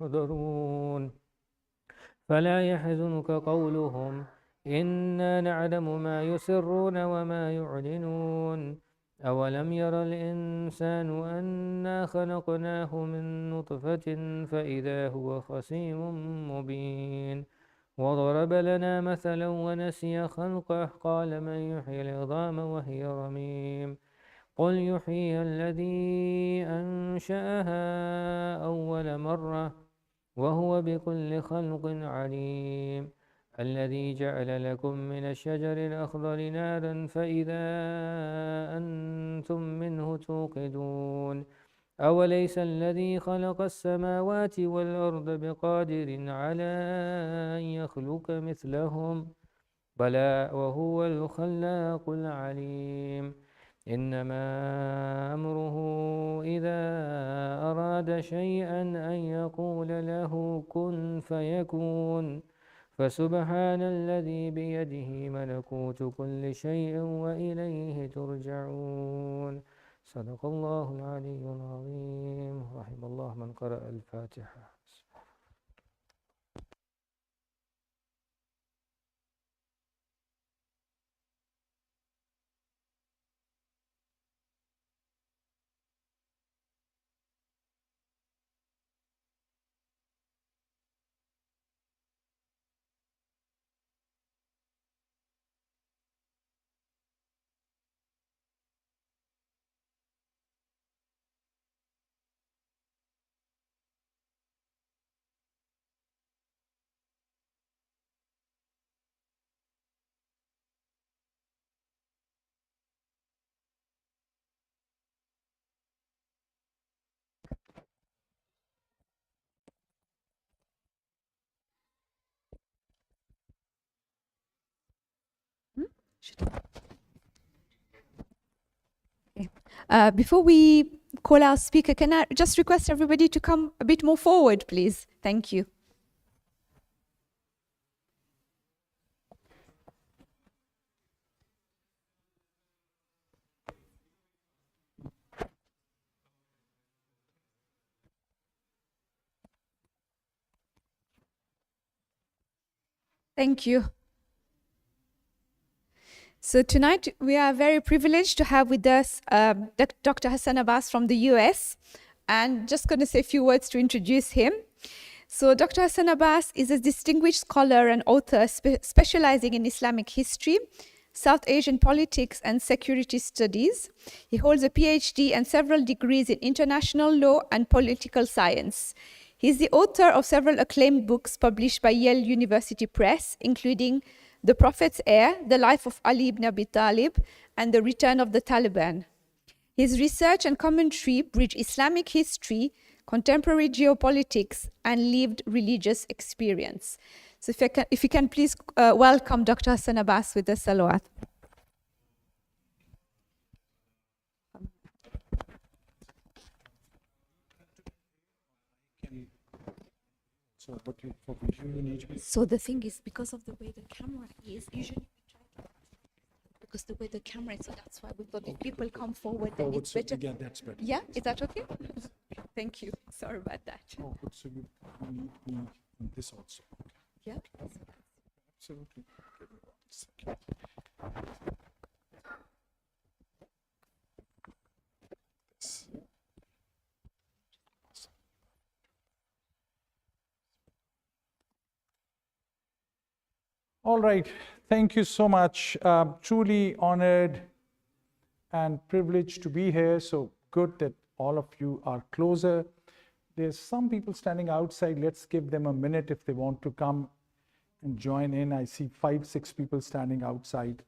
محضرون فلا يحزنك قولهم إنا نعلم ما يسرون وما يعلنون أولم ير الإنسان أنا خلقناه من نطفة فإذا هو خصيم مبين وضرب لنا مثلا ونسي خلقه قال من يحيي العظام وهي رميم قل يحيي الذي أنشأها أول مرة وهو بكل خلق عليم الذي جعل لكم من الشجر الأخضر نارا فإذا أنتم منه توقدون أوليس الذي خلق السماوات والأرض بقادر على أن يخلق مثلهم بلى وهو الخلاق العليم إنما أمره إذا أراد شيئا أن يقول له كن فيكون فسبحان الذي بيده ملكوت كل شيء وإليه ترجعون صدق الله العلي العظيم رحم الله من قرأ الفاتحة. Before we call our speaker, can I just request everybody to come a bit more forward, please? Thank you. Thank you. So tonight we are very privileged to have with us Dr. Hassan Abbas from the US, and just going to say a few words to introduce him. So Dr. Hassan Abbas is a distinguished scholar and author specializing in Islamic history, South Asian politics and security studies. He holds a PhD and several degrees in international law and political science. He is the author of several acclaimed books published by Yale University Press, including The Prophet's Heir, The Life of Ali ibn Abi Talib, and The Return of the Taliban. His research and commentary bridge Islamic history, contemporary geopolitics, and lived religious experience. So if you can please welcome Dr. Hassan Abbas with the salawat. So the thing is, because of the way the camera is, usually we try to, because the way the camera is, so that's why we thought if people come forward, then it's better. Yeah, that's better. Yeah, is that okay? Thank you. Sorry about that. Oh, good. So you need me on this also. Yeah. Absolutely. All right. Thank you so much. Truly honored and privileged to be here. So good that all of you are closer. There's some people standing outside. Let's give them a minute if they want to come and join in. I see 5, 6 people standing outside.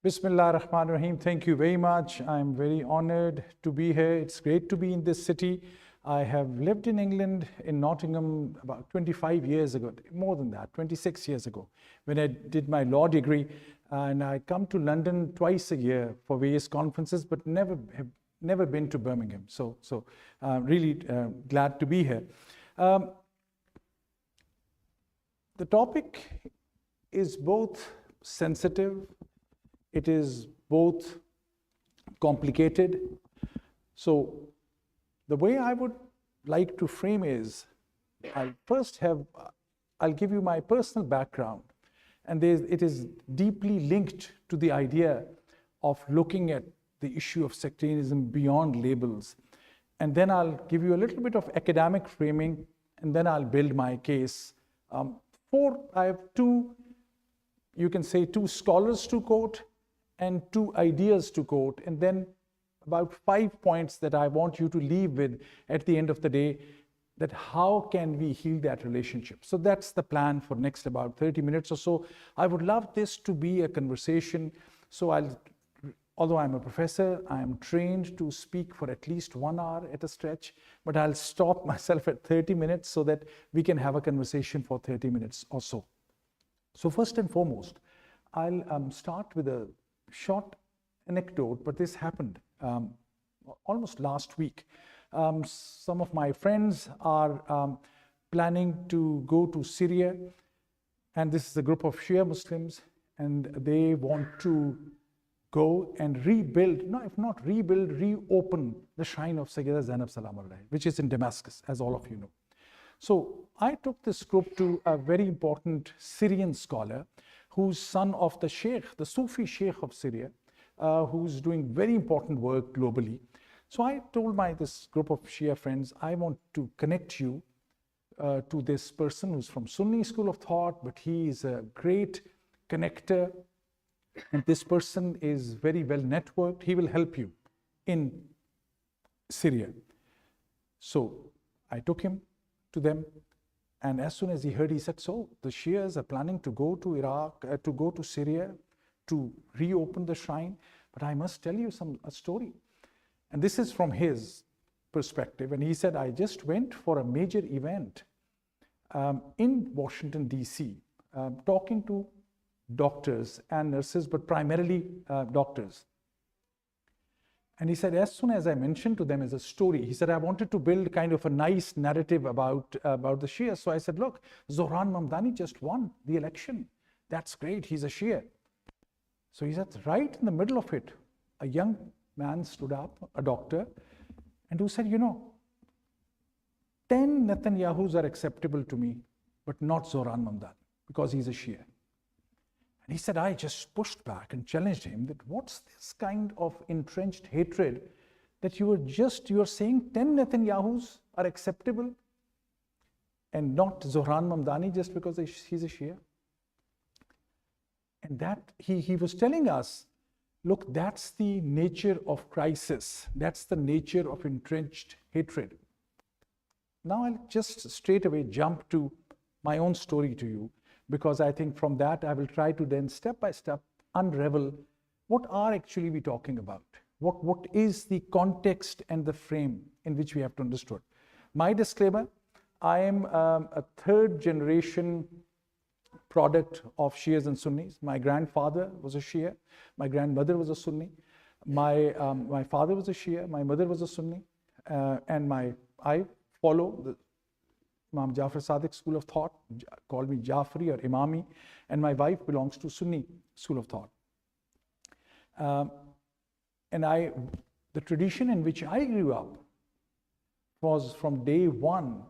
Bismillah ar-Rahman ar-Rahim. Thank you very much. I'm very honored to be here. It's great to be in this city. I have lived in England, in Nottingham, about 25 years ago, more than that, 26 years ago, when I did my law degree. And I come to London twice a year for various conferences, but never been to Birmingham. So really glad to be here. The topic is both sensitive, it is both complicated. So the way I would like to frame is, I'll give you my personal background, and it is deeply linked to the idea of looking at the issue of sectarianism beyond labels. And then I'll give you a little bit of academic framing, and then I'll build my case. I have two scholars to quote and two ideas to quote, and then about 5 points that I want you to leave with at the end of the day, that how can we heal that relationship. So that's the plan for next about 30 minutes or so. I would love this to be a conversation. So although I'm a professor, I am trained to speak for at least 1 hour at a stretch, but I'll stop myself at 30 minutes so that we can have a conversation for 30 minutes or so. So first and foremost, I'll start with a short anecdote, but this happened almost last week. Some of my friends are planning to go to Syria, and this is a group of Shia Muslims, and they want to go and rebuild, reopen the shrine of Sayyidah Zainab Salam alayhi, which is in Damascus, as all of you know. So I took this group to a very important Syrian scholar, who's son of the Sheikh, the Sufi Sheikh of Syria, who's doing very important work globally. So I told this group of Shia friends, I want to connect you to this person who's from Sunni school of thought, but he is a great connector, and this person is very well networked. He will help you in Syria. So I took him to them, and as soon as he heard, he said, so the Shias are planning to go to Iraq, to go to Syria, to reopen the shrine, but I must tell you a story. And this is from his perspective. And he said, I just went for a major event in Washington, D.C., talking to doctors and nurses, but primarily doctors. And he said, as soon as I mentioned to them as a story, he said, I wanted to build kind of a nice narrative about the Shia. So I said, look, Zohran Mamdani just won the election. That's great, he's a Shia. So he said, right in the middle of it, a young man stood up, a doctor, and who said, 10 Netanyahus are acceptable to me, but not Zohran Mamdani, because he's a Shia. And he said, I just pushed back and challenged him that what's this kind of entrenched hatred that you are saying 10 Netanyahus are acceptable and not Zohran Mamdani just because he's a Shia? And that he was telling us, look, that's the nature of crisis. That's the nature of entrenched hatred. Now I'll just straight away jump to my own story to you, because I think from that I will try to then step by step unravel what are actually we talking about. What is the context and the frame in which we have to understand. My disclaimer, I am a third generation product of Shias and Sunnis. My grandfather was a Shia, my grandmother was a Sunni, my father was a Shia, my mother was a Sunni, and I follow the Imam Jafar Sadiq school of thought, call me Jafri or Imami, and my wife belongs to Sunni school of thought. And the tradition in which I grew up was from day one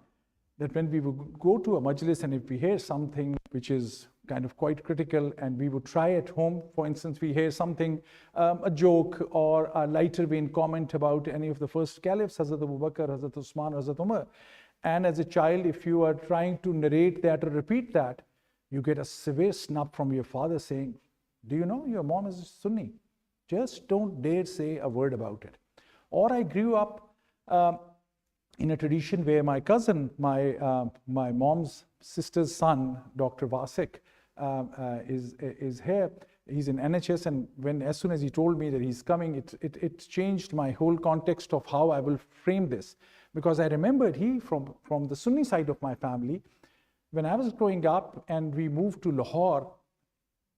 that when we would go to a majlis and if we hear something which is kind of quite critical and we would try at home, for instance, we hear something, a joke or a lighter vein comment about any of the first caliphs, Hazrat Abu Bakr, Hazrat Usman, Hazrat Umar. And as a child, if you are trying to narrate that or repeat that, you get a severe snub from your father saying, do you know your mom is Sunni? Just don't dare say a word about it. Or I grew up in a tradition where my cousin, my mom's sister's son, Dr. Vasik, is here. He's in NHS, and as soon as he told me that he's coming, it changed my whole context of how I will frame this. Because I remembered he, from the Sunni side of my family, when I was growing up and we moved to Lahore,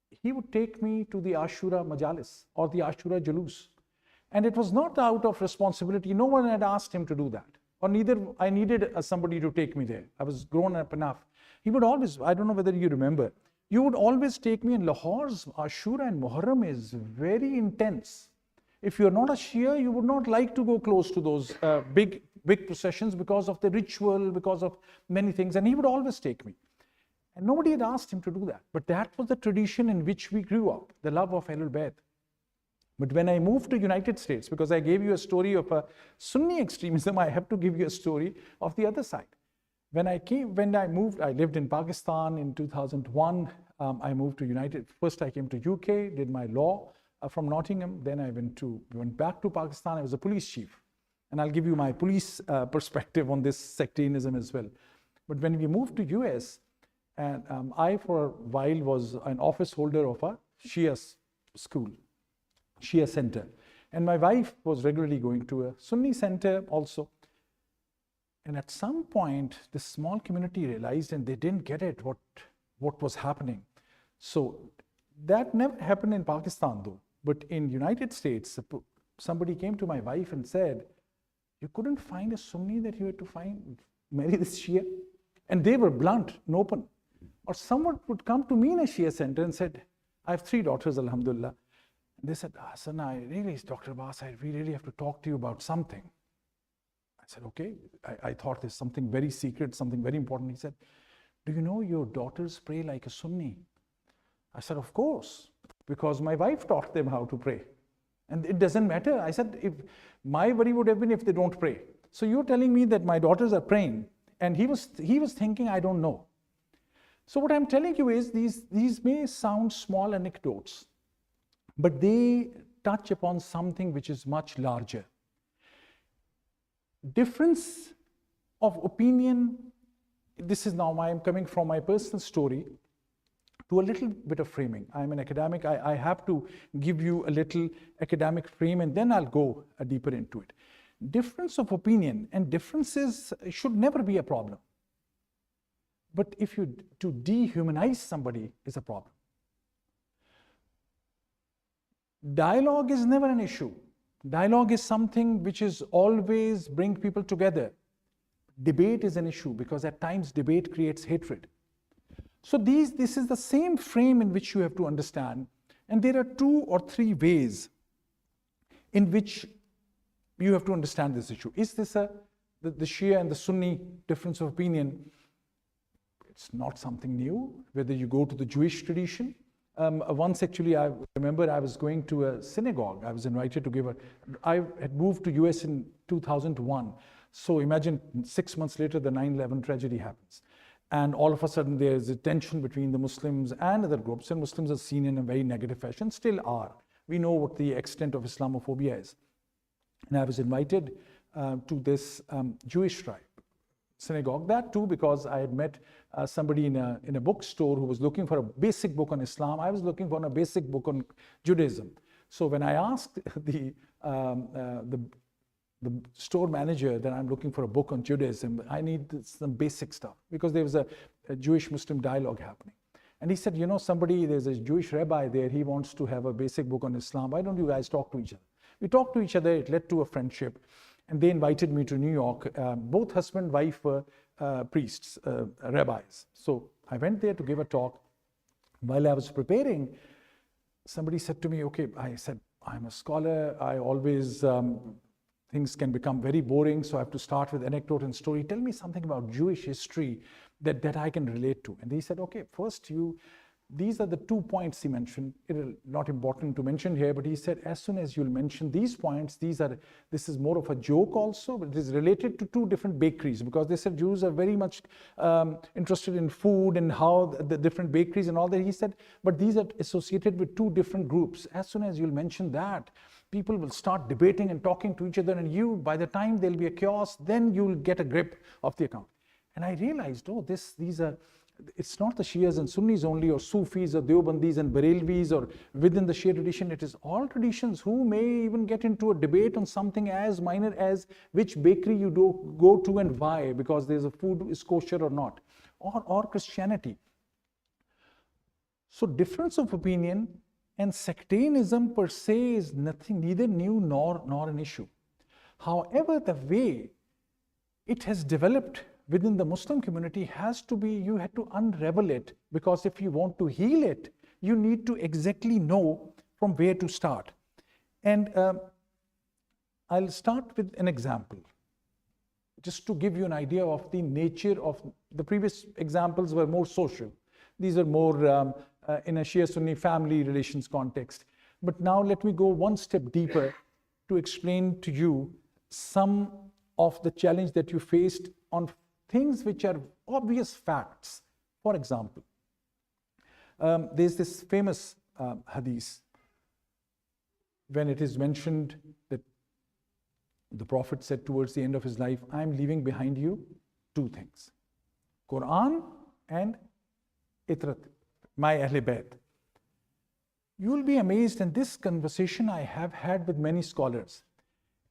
he would take me to the Ashura Majalis or the Ashura Julus. And it was not out of responsibility. No one had asked him to do that. Or neither I needed somebody to take me there. I was grown up enough. He would always, I don't know whether you remember, you would always take me. In Lahore's Ashura and Muharram is very intense. If you're not a Shia, you would not like to go close to those big processions because of the ritual, because of many things. And he would always take me. And nobody had asked him to do that. But that was the tradition in which we grew up, the love of Ahlul Bayt. But when I moved to United States, because I gave you a story of a Sunni extremism, I have to give you a story of the other side. When I moved, I lived in Pakistan in 2001. I moved to first I came to UK, did my law from Nottingham. Then I went back to Pakistan. I was a police chief. And I'll give you my police perspective on this sectarianism as well. But when we moved to US, and I for a while was an office holder of a Shia school, Shia center. And my wife was regularly going to a Sunni center also. And at some point, this small community realized, and they didn't get it, what was happening. So that never happened in Pakistan though. But in United States, somebody came to my wife and said, you couldn't find a Sunni that you had to marry this Shia? And they were blunt and open. Or someone would come to me in a Shia center and said, I have 3 daughters, alhamdulillah. And they said, Hassan, Dr. Abbas, we really have to talk to you about something. I said, okay. I thought there's something very secret, something very important. He said, do you know your daughters pray like a Sunni? I said, of course, because my wife taught them how to pray. And it doesn't matter. I said, if my worry would have been if they don't pray. So you're telling me that my daughters are praying. And he was thinking, I don't know. So what I'm telling you is these may sound small anecdotes, but they touch upon something which is much larger. Difference of opinion, this is now I'm coming from my personal story to a little bit of framing. I'm an academic. I have to give you a little academic frame and then I'll go deeper into it. Difference of opinion and differences should never be a problem. But to dehumanize somebody is a problem. Dialogue is never an issue. Dialogue is something which is always bring people together. Debate is an issue because at times debate creates hatred. So this is the same frame in which you have to understand. And there are 2 or 3 ways in which you have to understand this issue. Is this the Shia and the Sunni difference of opinion? It's not something new, whether you go to the Jewish tradition. Once actually, I remember I was going to a synagogue. I was invited to I had moved to US in 2001. So imagine 6 months later, the 9/11 tragedy happens. And all of a sudden, there's a tension between the Muslims and other groups. And Muslims are seen in a very negative fashion, still are. We know what the extent of Islamophobia is. And I was invited to this Jewish tribe synagogue. That too because I had met somebody in a bookstore who was looking for a basic book on Islam. I was looking for a basic book on Judaism. So when I asked the store manager that I'm looking for a book on Judaism, I need some basic stuff because there was a Jewish-Muslim dialogue happening. And he said, you know, there's a Jewish rabbi there, he wants to have a basic book on Islam. Why don't you guys talk to each other? We talked to each other, it led to a friendship. And they invited me to New York. Both husband and wife were priests, rabbis. So I went there to give a talk. While I was preparing, somebody said to me, okay, I said, I'm a scholar. I always, things can become very boring. So I have to start with anecdote and story. Tell me something about Jewish history that I can relate to. And he said, okay, first these are the 2 points he mentioned. It's not important to mention here, but he said, as soon as you'll mention these points, this is more of a joke also, but it is related to 2 different bakeries because they said Jews are very much interested in food and how the different bakeries and all that. He said, but these are associated with 2 different groups. As soon as you'll mention that, people will start debating and talking to each other, and by the time there'll be a chaos, then you'll get a grip of the account. And I realized, these are it's not the Shias and Sunnis only, or Sufis or Deobandis and Barelvis, or within the Shia tradition. It is all traditions who may even get into a debate on something as minor as which bakery you do go to and why, because there's a food is kosher or not, or Christianity. So difference of opinion and sectarianism per se is nothing, neither new nor an issue. However, the way it has developed within the Muslim community has to be, you had to unravel it, because if you want to heal it, you need to exactly know from where to start. And I'll start with an example, just to give you an idea of the nature of the previous examples were more social. These are more in a Shia-Sunni family relations context. But now let me go one step deeper to explain to you some of the challenge that you faced on things which are obvious facts. For example, there's this famous hadith when it is mentioned that the Prophet said towards the end of his life, I'm leaving behind you two things, Quran and Itrat, my Ahl Bayt. You will be amazed, and this conversation I have had with many scholars.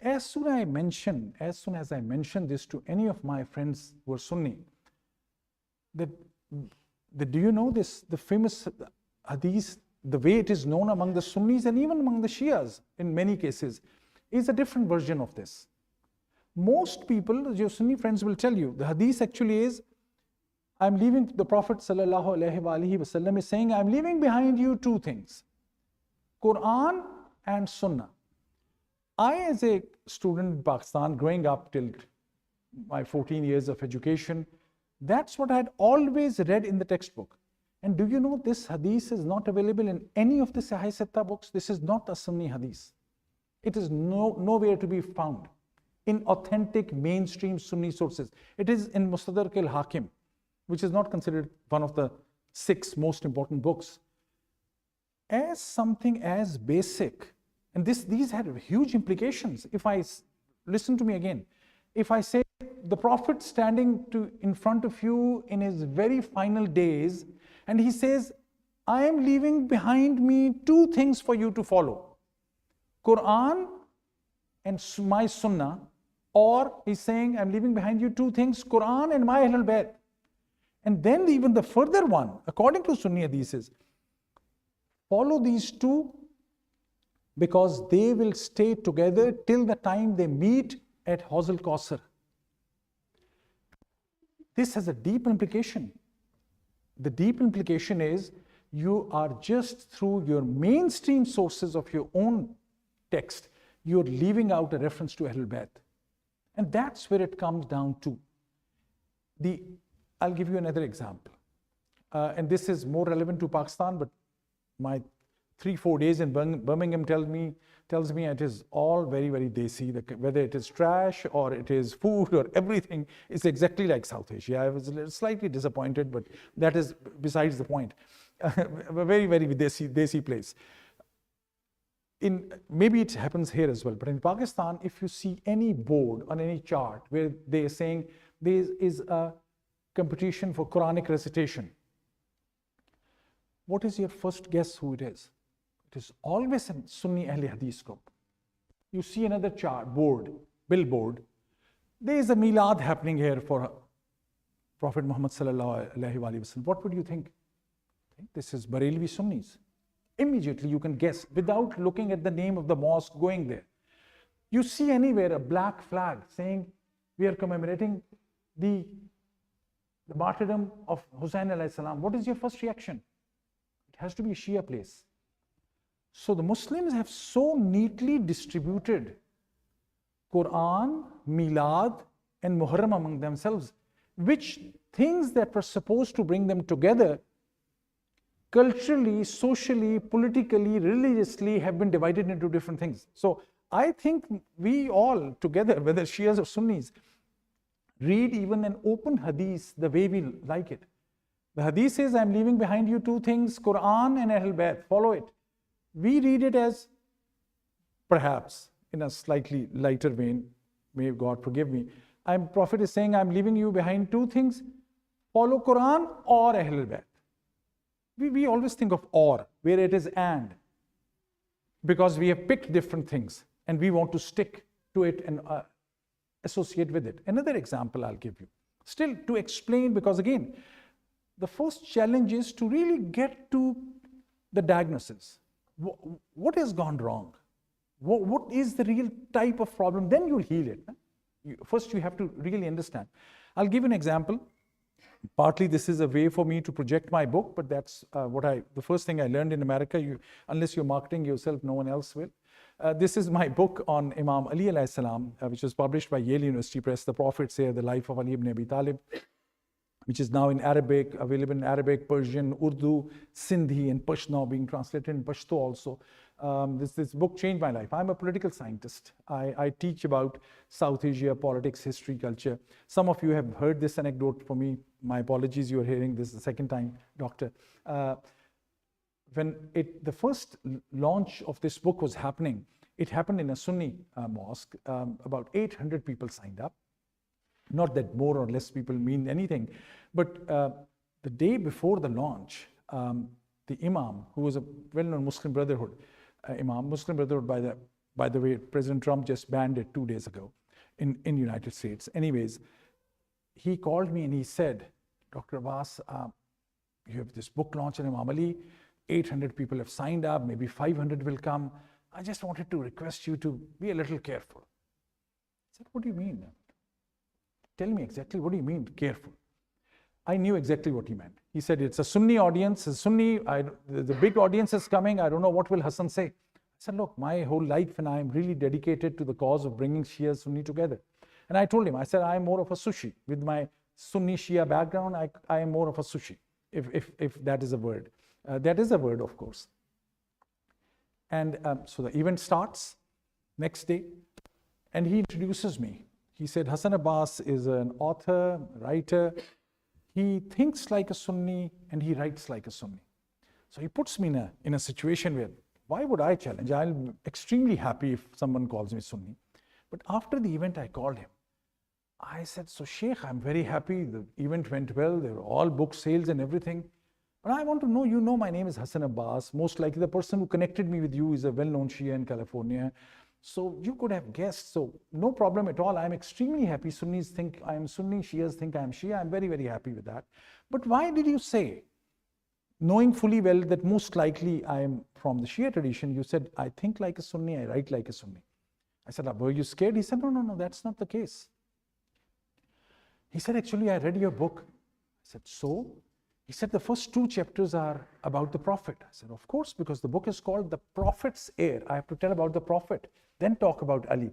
As soon as I mention this to any of my friends who are Sunni, that do you know this, the famous hadith, the way it is known among the Sunnis and even among the Shias in many cases, is a different version of this. Most people, your Sunni friends will tell you, the hadith actually is, I'm leaving, the Prophet sallallahu alaihi wasallam is saying, I'm leaving behind you two things, Quran and Sunnah. I, as a student in Pakistan, growing up till my 14 years of education, that's what I had always read in the textbook. And do you know this hadith is not available in any of the Sahih Sitta books? This is not a Sunni hadith. It is nowhere to be found in authentic mainstream Sunni sources. It is in Mustadrak al-Hakim, which is not considered one of the 6 most important books. As something as basic, and these had huge implications. If I, listen to me again, if I say the Prophet standing in front of you in his very final days, and he says, I am leaving behind me two things for you to follow, Quran and my Sunnah, or he's saying, I'm leaving behind you two things, Quran and my Ahlul Bayt. And then even the further one, according to Sunni hadiths, follow these two because they will stay together till the time they meet at Haus al-Kausar. This has a deep implication. The deep implication is you are just through your mainstream sources of your own text, you're leaving out a reference to Ahlul Bayt. And that's where it comes down to. I'll give you another example. And this is more relevant to Pakistan, but my 3-4 days in Birmingham tells me it is all very, very desi. Whether it is trash or it is food or everything, it's exactly like South Asia. I was slightly disappointed, but that is besides the point. A very, very desi place. Maybe it happens here as well, but in Pakistan, if you see any board on any chart where they are saying there is a competition for Quranic recitation, what is your first guess who it is? It is always a Sunni Ahl Hadith group. You see another chart, billboard. There is a milad happening here for Prophet Muhammad sallallahu alaihi wasallam. What would you think? This is Barelvi Sunnis. Immediately you can guess without looking at the name of the mosque going there. You see anywhere a black flag saying we are commemorating the martyrdom of Hussain alayhi salam. What is your first reaction? It has to be a Shia place. So the Muslims have so neatly distributed Quran, Milad, and Muharram among themselves, which things that were supposed to bring them together culturally, socially, politically, religiously have been divided into different things. So I think we all together, whether Shias or Sunnis, read even an open hadith the way we like it. The hadith says, I'm leaving behind you two things, Quran and Ahlul Bayt, follow it. We read it as, perhaps in a slightly lighter vein, may God forgive me, Prophet is saying, I'm leaving you behind two things, follow Quran or Ahlul Bayt. We always think of or, where it is and, because we have picked different things and we want to stick to it and associate with it. Another example I'll give you, still to explain, because again, the first challenge is to really get to the diagnosis. What has gone wrong? What is the real type of problem? Then you'll heal it. First, you have to really understand. I'll give an example. Partly this is a way for me to project my book, but that's the first thing I learned in America. Unless you're marketing yourself, no one else will. This is my book on Imam Ali alayhi salam, which was published by Yale University Press, The Prophets Here, The Life of Ali ibn Abi Talib, which is now in Arabic, available in Arabic, Persian, Urdu, Sindhi, and Pashto, being translated in Pashto also. This book changed my life. I'm a political scientist. I teach about South Asia, politics, history, culture. Some of you have heard this anecdote from me. My apologies, you're hearing this the second time, Doctor. When the first launch of this book was happening, it happened in a Sunni mosque. About 800 people signed up. Not that more or less people mean anything, but the day before the launch, the Imam, who was a well-known Muslim Brotherhood Imam, Muslim Brotherhood, by the way, President Trump just banned it 2 days ago in United States. Anyways, he called me and he said, Dr. Abbas, you have this book launch on Imam Ali, 800 people have signed up, maybe 500 will come. I just wanted to request you to be a little careful. I said, what do you mean? Tell me exactly, what do you mean, careful? I knew exactly what he meant. He said, it's a Sunni audience, the big audience is coming, I don't know what will Hassan say. I said, look, my whole life and I am really dedicated to the cause of bringing Shia Sunni together. And I told him, I said, I'm more of a Sushi. With my Sunni Shia background, I am more of a Sushi, if that is a word. That is a word, of course. And so the event starts next day, and he introduces me. He said, Hassan Abbas is an author, writer. He thinks like a Sunni and he writes like a Sunni. So he puts me in a situation where, why would I challenge? I'm extremely happy if someone calls me Sunni. But after the event, I called him. I said, so Sheikh, I'm very happy. The event went well. There were all book sales and everything. But I want to know, you know, my name is Hassan Abbas. Most likely the person who connected me with you is a well-known Shia in California. So you could have guessed. So no problem at all. I'm extremely happy. Sunnis think I am Sunni. Shias think I am Shia. I'm very, very happy with that. But why did you say, knowing fully well that most likely I am from the Shia tradition, you said, I think like a Sunni, I write like a Sunni. I said, were you scared? He said, no, that's not the case. He said, actually, I read your book. I said, so? He said, the first 2 chapters are about the Prophet. I said, of course, because the book is called The Prophet's Heir. I have to tell about the Prophet, then talk about Ali.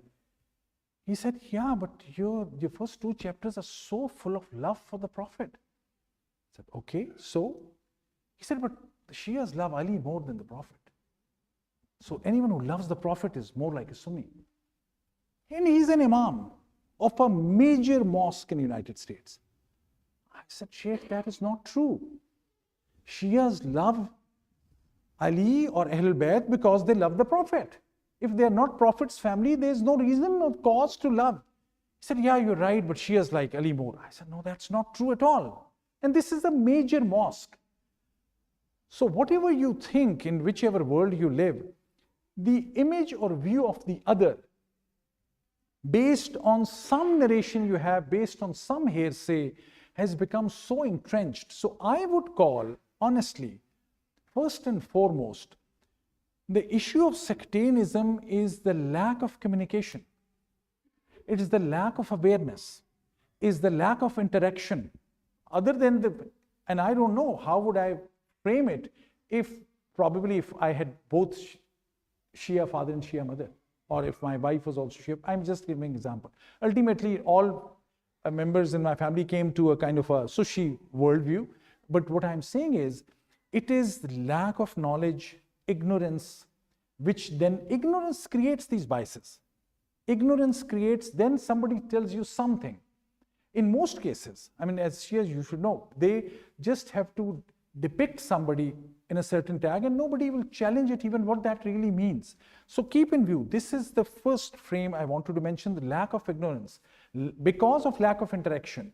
He said, yeah, but your first 2 chapters are so full of love for the Prophet. I said, okay, so? He said, but the Shias love Ali more than the Prophet. So anyone who loves the Prophet is more like a Sunni. And he's an Imam of a major mosque in the United States. I said, Sheikh, that is not true. Shias love Ali or Ahlul Bayt because they love the Prophet. If they are not Prophet's family, there is no reason or cause to love. He said, yeah, you're right, but Shias like Ali more. I said, no, that's not true at all. And this is a major mosque. So whatever you think in whichever world you live, the image or view of the other, based on some narration you have, based on some hearsay, has become so entrenched. So I would call, honestly, first and foremost, the issue of sectarianism is the lack of communication. It is the lack of awareness, is the lack of interaction. Other than and I don't know, how would I frame it if I had both Shia father and Shia mother, or if my wife was also Shia. I'm just giving an example. Ultimately, all members in my family came to a kind of a Sushi worldview. But what I'm saying is, it is the lack of knowledge, ignorance, which then ignorance creates these biases. Ignorance creates, then somebody tells you something. In most cases, I mean, as Shias, you should know, they just have to depict somebody in a certain tag and nobody will challenge it even what that really means. So keep in view, this is the first frame I wanted to mention, the lack of ignorance. Because of lack of interaction,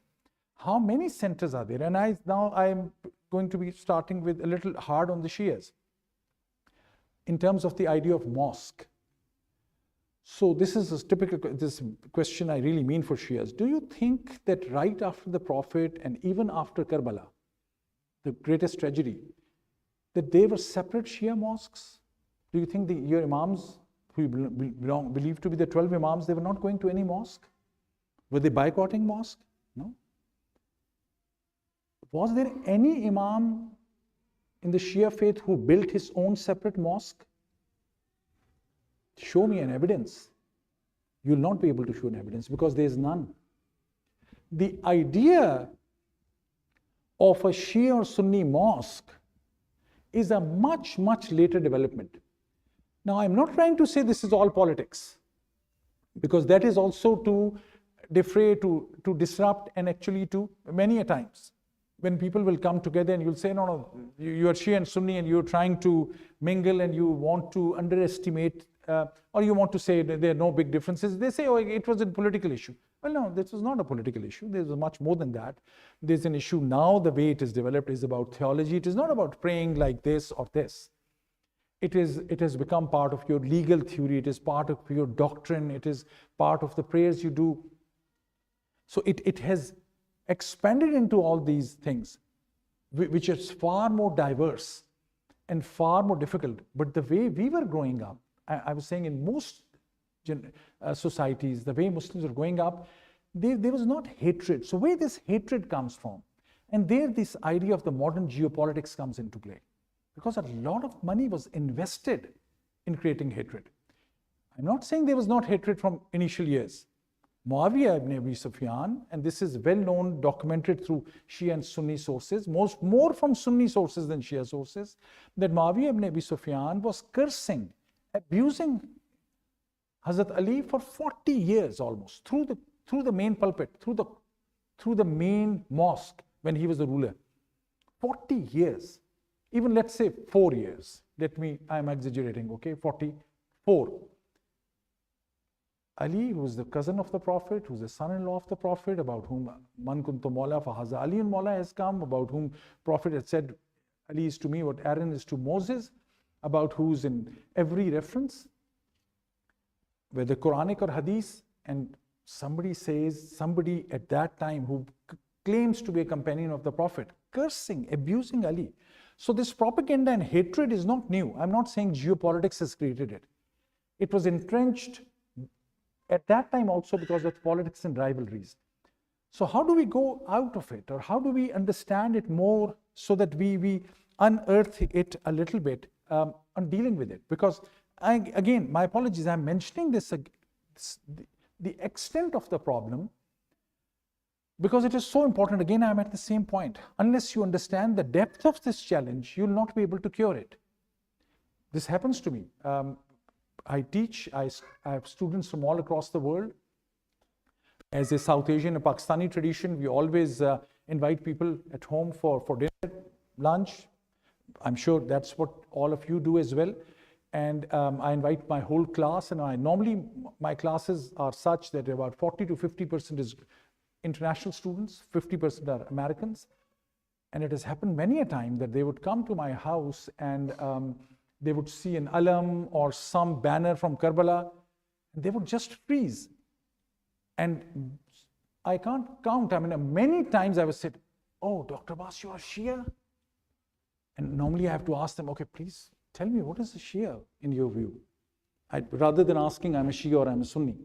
How many centers are there? And now I'm going to be starting with a little hard on the Shias in terms of the idea of mosque. So this is a typical this question I really mean for Shias. Do you think that right after the Prophet and even after Karbala, the greatest tragedy, that they were separate Shia mosques? Do you think your imams, who believed to be the 12 imams, they were not going to any mosque? Were they boycotting mosque? No. Was there any imam in the Shia faith who built his own separate mosque? Show me an evidence. You will not be able to show an evidence because there is none. The idea of a Shia or Sunni mosque is a much, much later development. Now, I'm not trying to say this is all politics, because that is also to defray, to disrupt, and actually to many a times when people will come together and you'll say, no, you are Shia and Sunni and you're trying to mingle and you want to underestimate or you want to say that there are no big differences. They say, oh, it was a political issue. Well, no, this was not a political issue. There's much more than that. There's an issue now, the way it is developed is about theology. It is not about praying like this or this. It has become part of your legal theory. It is part of your doctrine. It is part of the prayers you do. So it has expanded into all these things, which is far more diverse and far more difficult. But the way we were growing up, I was saying in most societies, the way Muslims were growing up, there was not hatred. So where this hatred comes from, and there this idea of the modern geopolitics comes into play, because a lot of money was invested in creating hatred. I'm not saying there was not hatred from initial years. Muawiyah ibn Abi Sufyan, and this is well known, documented through Shia and Sunni sources, more from Sunni sources than Shia sources, that Muawiyah ibn Abi Sufyan was cursing, abusing Hazrat Ali for 40 years almost, through the main pulpit, through the main mosque when he was the ruler. 40 years. Even let's say 4 years. I'm exaggerating, okay? 44. Ali, who was the cousin of the Prophet, who was the son-in-law of the Prophet, about whom Man kuntu Mawla fa haza Ali Mawla has come, about whom Prophet had said, Ali is to me what Aaron is to Moses, about who's in every reference, whether Quranic or Hadith, and somebody at that time who claims to be a companion of the Prophet, cursing, abusing Ali. So this propaganda and hatred is not new. I'm not saying geopolitics has created it. It was entrenched at that time also because of politics and rivalries. So how do we go out of it, or how do we understand it more so that we unearth it a little bit on dealing with it? Because again, my apologies, I'm mentioning this, the extent of the problem, because it is so important. Again, I'm at the same point. Unless you understand the depth of this challenge, you'll not be able to cure it. This happens to me. I teach, I have students from all across the world. As a South Asian and Pakistani tradition, we always invite people at home for dinner, lunch. I'm sure that's what all of you do as well. And I invite my whole class, and normally my classes are such that about 40 to 50% is international students, 50% are Americans. And it has happened many a time that they would come to my house and they would see an alam or some banner from Karbala, and they would just freeze. And I can't count. I mean, many times I was said, oh, Dr. Abbas, you are Shia? And normally I have to ask them, okay, please tell me, what is a Shia in your view? Rather than asking, I'm a Shia or I'm a Sunni.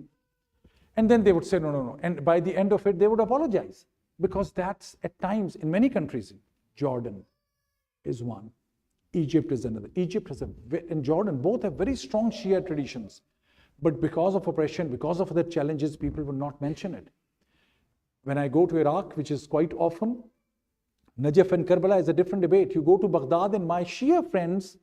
And then they would say, no. And by the end of it, they would apologize, because that's at times in many countries. Jordan is one. Egypt is another. And Jordan both have very strong Shia traditions. But because of oppression, because of the challenges, people will not mention it. When I go to Iraq, which is quite often, Najaf and Karbala is a different debate. You go to Baghdad, and my Shia friends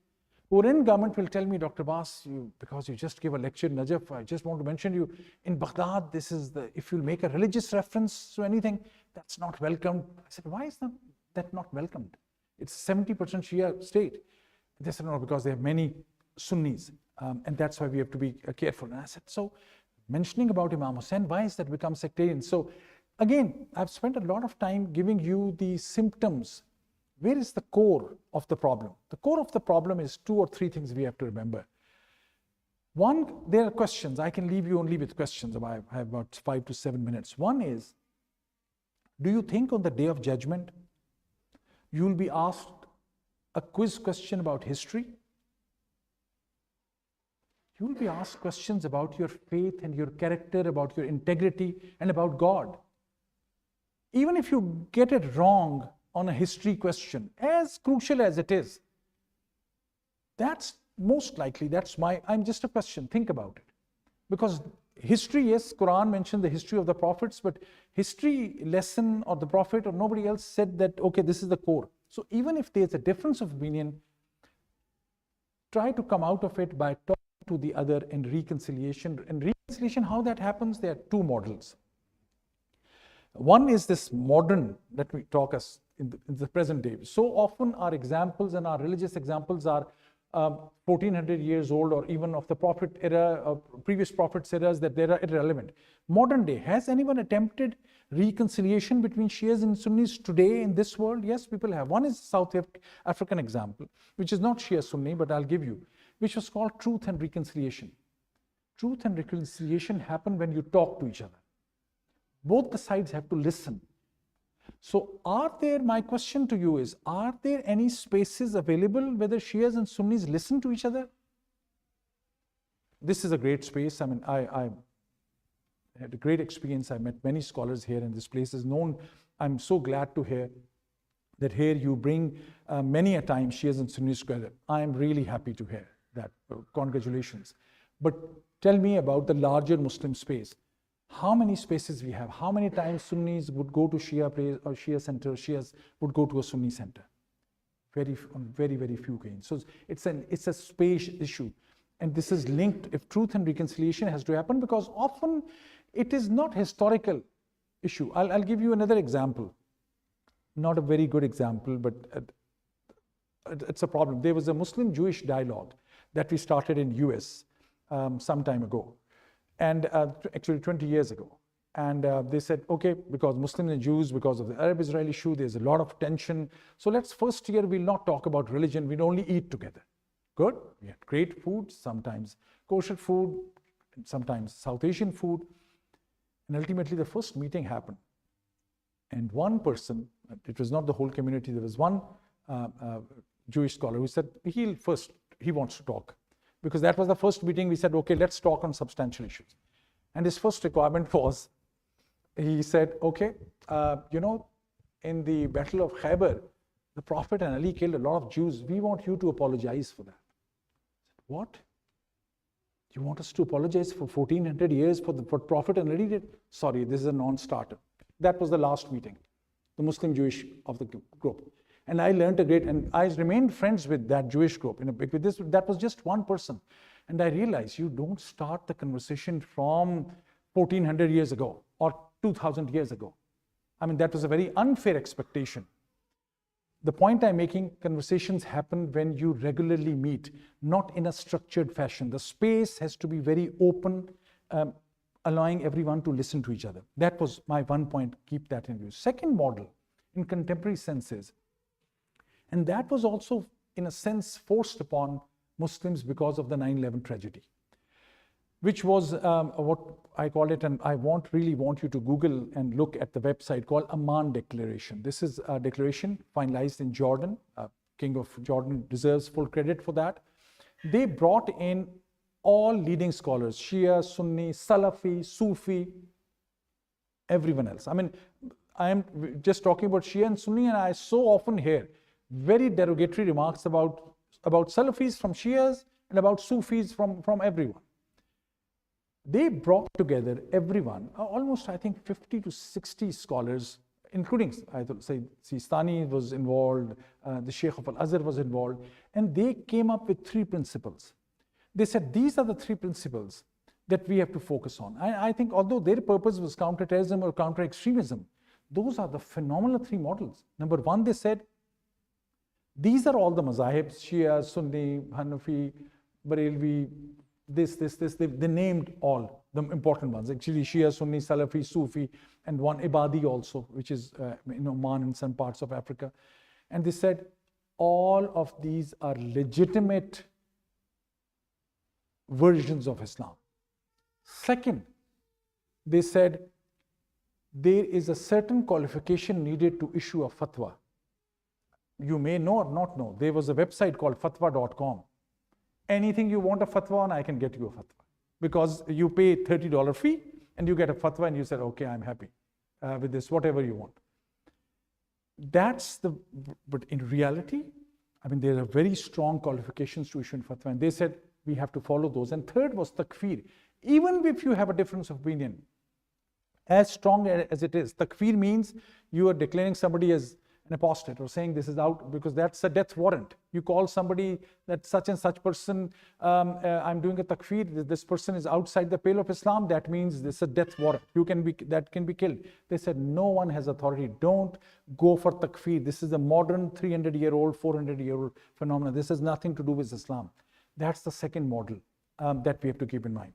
who are in government will tell me, Dr. Abbas, because you just gave a lecture in Najaf, I just want to mention you, in Baghdad, if you make a religious reference to anything, that's not welcomed. I said, why is that not welcomed? It's a 70% Shia state. They said, no, because they have many Sunnis, and that's why we have to be careful. And I said, so mentioning about Imam Hussain, why is that become sectarian? So Again, I've spent a lot of time giving you the symptoms. Where is the core of the problem? The core of the problem is 2 or 3 things we have to remember. One, there are questions. I can leave you only with questions. I have about 5 to 7 minutes. One is, do you think on the day of judgment, you will be asked a quiz question about history? You will be asked questions about your faith and your character, about your integrity, and about God. Even if you get it wrong on a history question, as crucial as it is, that's most likely, I'm just a question, think about it. Because history, yes, Quran mentioned the history of the prophets, but history lesson or the prophet or nobody else said that, okay, this is the core. So even if there's a difference of opinion, try to come out of it by talking to the other in reconciliation. And reconciliation, how that happens, there are 2 models. One is this modern, that we talk as in the present day. So often our examples and our religious examples are 1400 years old, or even of the prophet era, previous prophets eras, that they are irrelevant. Modern day, has anyone attempted reconciliation between Shias and Sunnis today in this world? Yes, people have. One is South African example, which is not Shia-Sunni, but I'll give you, which was called truth and reconciliation. Truth and reconciliation happen when you talk to each other. Both the sides have to listen. So my question to you is, are there any spaces available whether Shias and Sunnis listen to each other? This is a great space. I mean, I had a great experience. I met many scholars here, and this place is known. I'm so glad to hear that here you bring many a time Shias and Sunnis together. I am really happy to hear that. Congratulations. But tell me about the larger Muslim space. How many spaces we have? How many times Sunnis would go to Shia place or Shia center, Shias would go to a Sunni center? Very few occasions. So it's a space issue. And this is linked, if truth and reconciliation has to happen, because often it is not historical issue. I'll give you another example. Not a very good example, but it's a problem. There was a Muslim-Jewish dialogue that we started in US some time ago. And actually 20 years ago. And they said, okay, because Muslims and Jews, because of the Arab-Israeli issue, there's a lot of tension. So first year, we'll not talk about religion, we'll only eat together. Good, we had great food, sometimes kosher food, sometimes South Asian food. And ultimately, the first meeting happened. And one person, it was not the whole community, there was one Jewish scholar who said, he wants to talk. Because that was the first meeting, we said, okay, let's talk on substantial issues. And his first requirement was, he said, okay, in the Battle of Khaybar, the Prophet and Ali killed a lot of Jews. We want you to apologize for that. I said, what? You want us to apologize for 1400 years for what Prophet and Ali did? Sorry, this is a non-starter. That was the last meeting, the Muslim-Jewish of the group. And I learned and I remained friends with that Jewish group. That was just one person. And I realized you don't start the conversation from 1400 years ago or 2000 years ago. I mean, that was a very unfair expectation. The point I'm making, conversations happen when you regularly meet, not in a structured fashion. The space has to be very open, allowing everyone to listen to each other. That was my one point, keep that in view. Second model, in contemporary senses, and that was also, in a sense, forced upon Muslims because of the 9/11 tragedy, which was what I call it, and I really want you to Google and look at the website, called Amman Declaration. This is a declaration finalized in Jordan. King of Jordan deserves full credit for that. They brought in all leading scholars, Shia, Sunni, Salafi, Sufi, everyone else. I mean, I am just talking about Shia and Sunni, and I so often hear very derogatory remarks about Salafis from Shias and about Sufis from everyone. They brought together everyone, almost I think 50 to 60 scholars, including Sistani was involved, the Sheikh of Al-Azhar was involved, and they came up with 3 principles. They said these are the 3 principles that we have to focus on. I think although their purpose was counter-terrorism or counter-extremism, those are the phenomenal 3 models. Number 1, they said, these are all the mazahibs, Shia, Sunni, Hanafi, Barelvi, this. They named all the important ones. Actually, Shia, Sunni, Salafi, Sufi, and one Ibadi also, which is in Oman and some parts of Africa. And they said all of these are legitimate versions of Islam. Second, they said there is a certain qualification needed to issue a fatwa. You may know or not know, there was a website called fatwa.com. Anything you want a fatwa on, I can get you a fatwa. Because you pay $30 fee and you get a fatwa and you said, okay, I'm happy with this, whatever you want. But in reality, I mean, there are very strong qualifications to issue a fatwa. And they said, we have to follow those. And third was takfir. Even if you have a difference of opinion, as strong as it is, takfir means you are declaring somebody as an apostate or saying this is out, because that's a death warrant. You call somebody that such and such person, I'm doing a takfir, this person is outside the pale of Islam, that means this is a death warrant. That can be killed. They said no one has authority. Don't go for takfir. This is a modern 300-year-old, 400-year-old phenomenon. This has nothing to do with Islam. That's the second model that we have to keep in mind.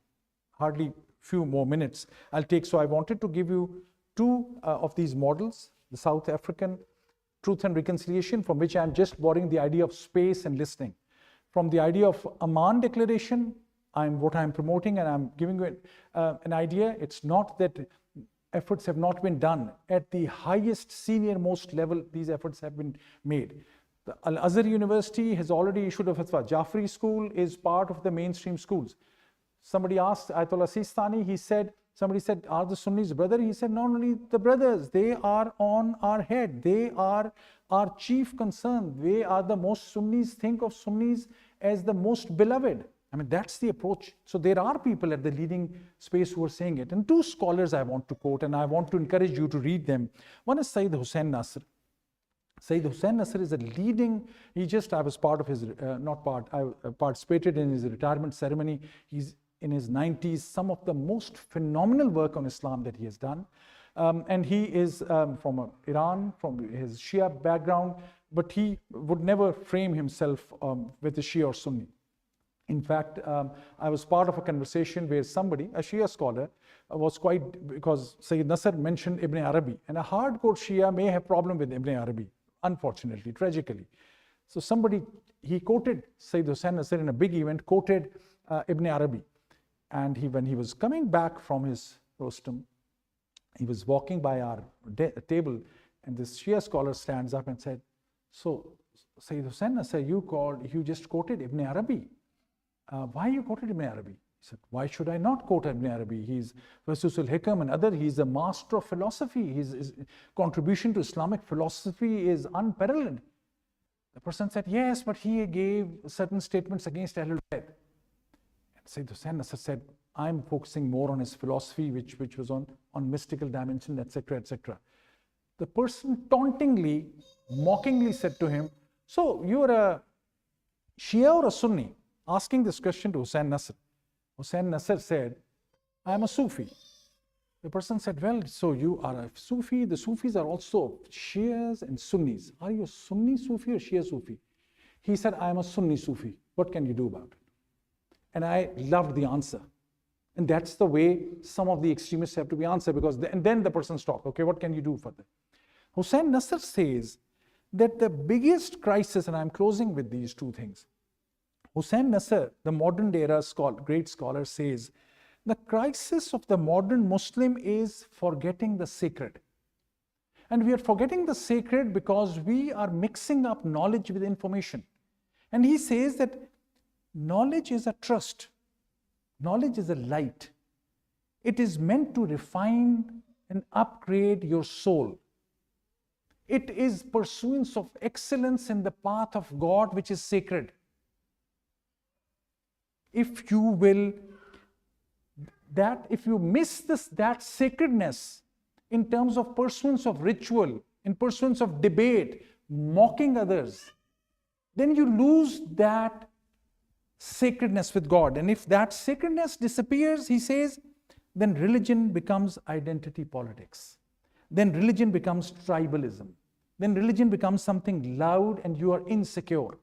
Hardly few more minutes I'll take. So I wanted to give you two of these models, the South African Truth and Reconciliation, from which I'm just borrowing the idea of space and listening. From the idea of Amman Declaration, what I'm promoting, and I'm giving you an idea. It's not that efforts have not been done. At the highest, senior most level, these efforts have been made. The Al-Azhar University has already issued a fatwa. Jafri School is part of the mainstream schools. Somebody asked Ayatollah Sistani, somebody said, are the Sunnis brother? He said, not only the brothers, they are on our head. They are our chief concern. They are the most Sunnis, think of Sunnis as the most beloved. I mean, that's the approach. So there are people at the leading space who are saying it. And two scholars I want to quote, and I want to encourage you to read them. One is Sayyid Hussain Nasr. Sayyid Hussain Nasr is a leading, I was part of his, I participated in his retirement ceremony. He's in his 90s, some of the most phenomenal work on Islam that he has done. And he is from Iran, from his Shia background, but he would never frame himself with a Shia or Sunni. In fact, I was part of a conversation where somebody, a Shia scholar, because Sayyid Nasr mentioned Ibn Arabi, and a hardcore Shia may have problem with Ibn Arabi, unfortunately, tragically. So he quoted Sayyid Hussain Nasr in a big event, quoted Ibn Arabi. And when he was coming back from his rostam, he was walking by our table, and this Shia scholar stands up and said, so Sayyid Hussain Nasr, you just quoted Ibn Arabi. Why you quoted Ibn Arabi? He said, why should I not quote Ibn Arabi? He's Versus al-Hikam and other, he's a master of philosophy. His contribution to Islamic philosophy is unparalleled. The person said, yes, but he gave certain statements against Ahlul Bayt. Sayyid Hussain Nasr said, I'm focusing more on his philosophy, which was on mystical dimension, etc., etc. The person tauntingly, mockingly said to him, so you're a Shia or a Sunni? Asking this question to Hussain Nasr. Hussain Nasr said, I'm a Sufi. The person said, well, so you are a Sufi. The Sufis are also Shias and Sunnis. Are you a Sunni Sufi or Shia Sufi? He said, I'm a Sunni Sufi. What can you do about it? And I loved the answer. And that's the way some of the extremists have to be answered, and then the person stopped. Okay, what can you do for that? Hussain Nasr says that the biggest crisis, and I'm closing with these two things. Hussain Nasr, the modern era great scholar, says the crisis of the modern Muslim is forgetting the sacred. And we are forgetting the sacred because we are mixing up knowledge with information. And he says that knowledge is a trust. Knowledge is a light. It is meant to refine and upgrade your soul. It is pursuance of excellence in the path of God, which is sacred. If you miss that sacredness in terms of pursuance of ritual, in pursuance of debate, mocking others, then you lose that sacredness with God. And if that sacredness disappears, he says, then religion becomes identity politics. Then religion becomes tribalism. Then religion becomes something loud and you are insecure.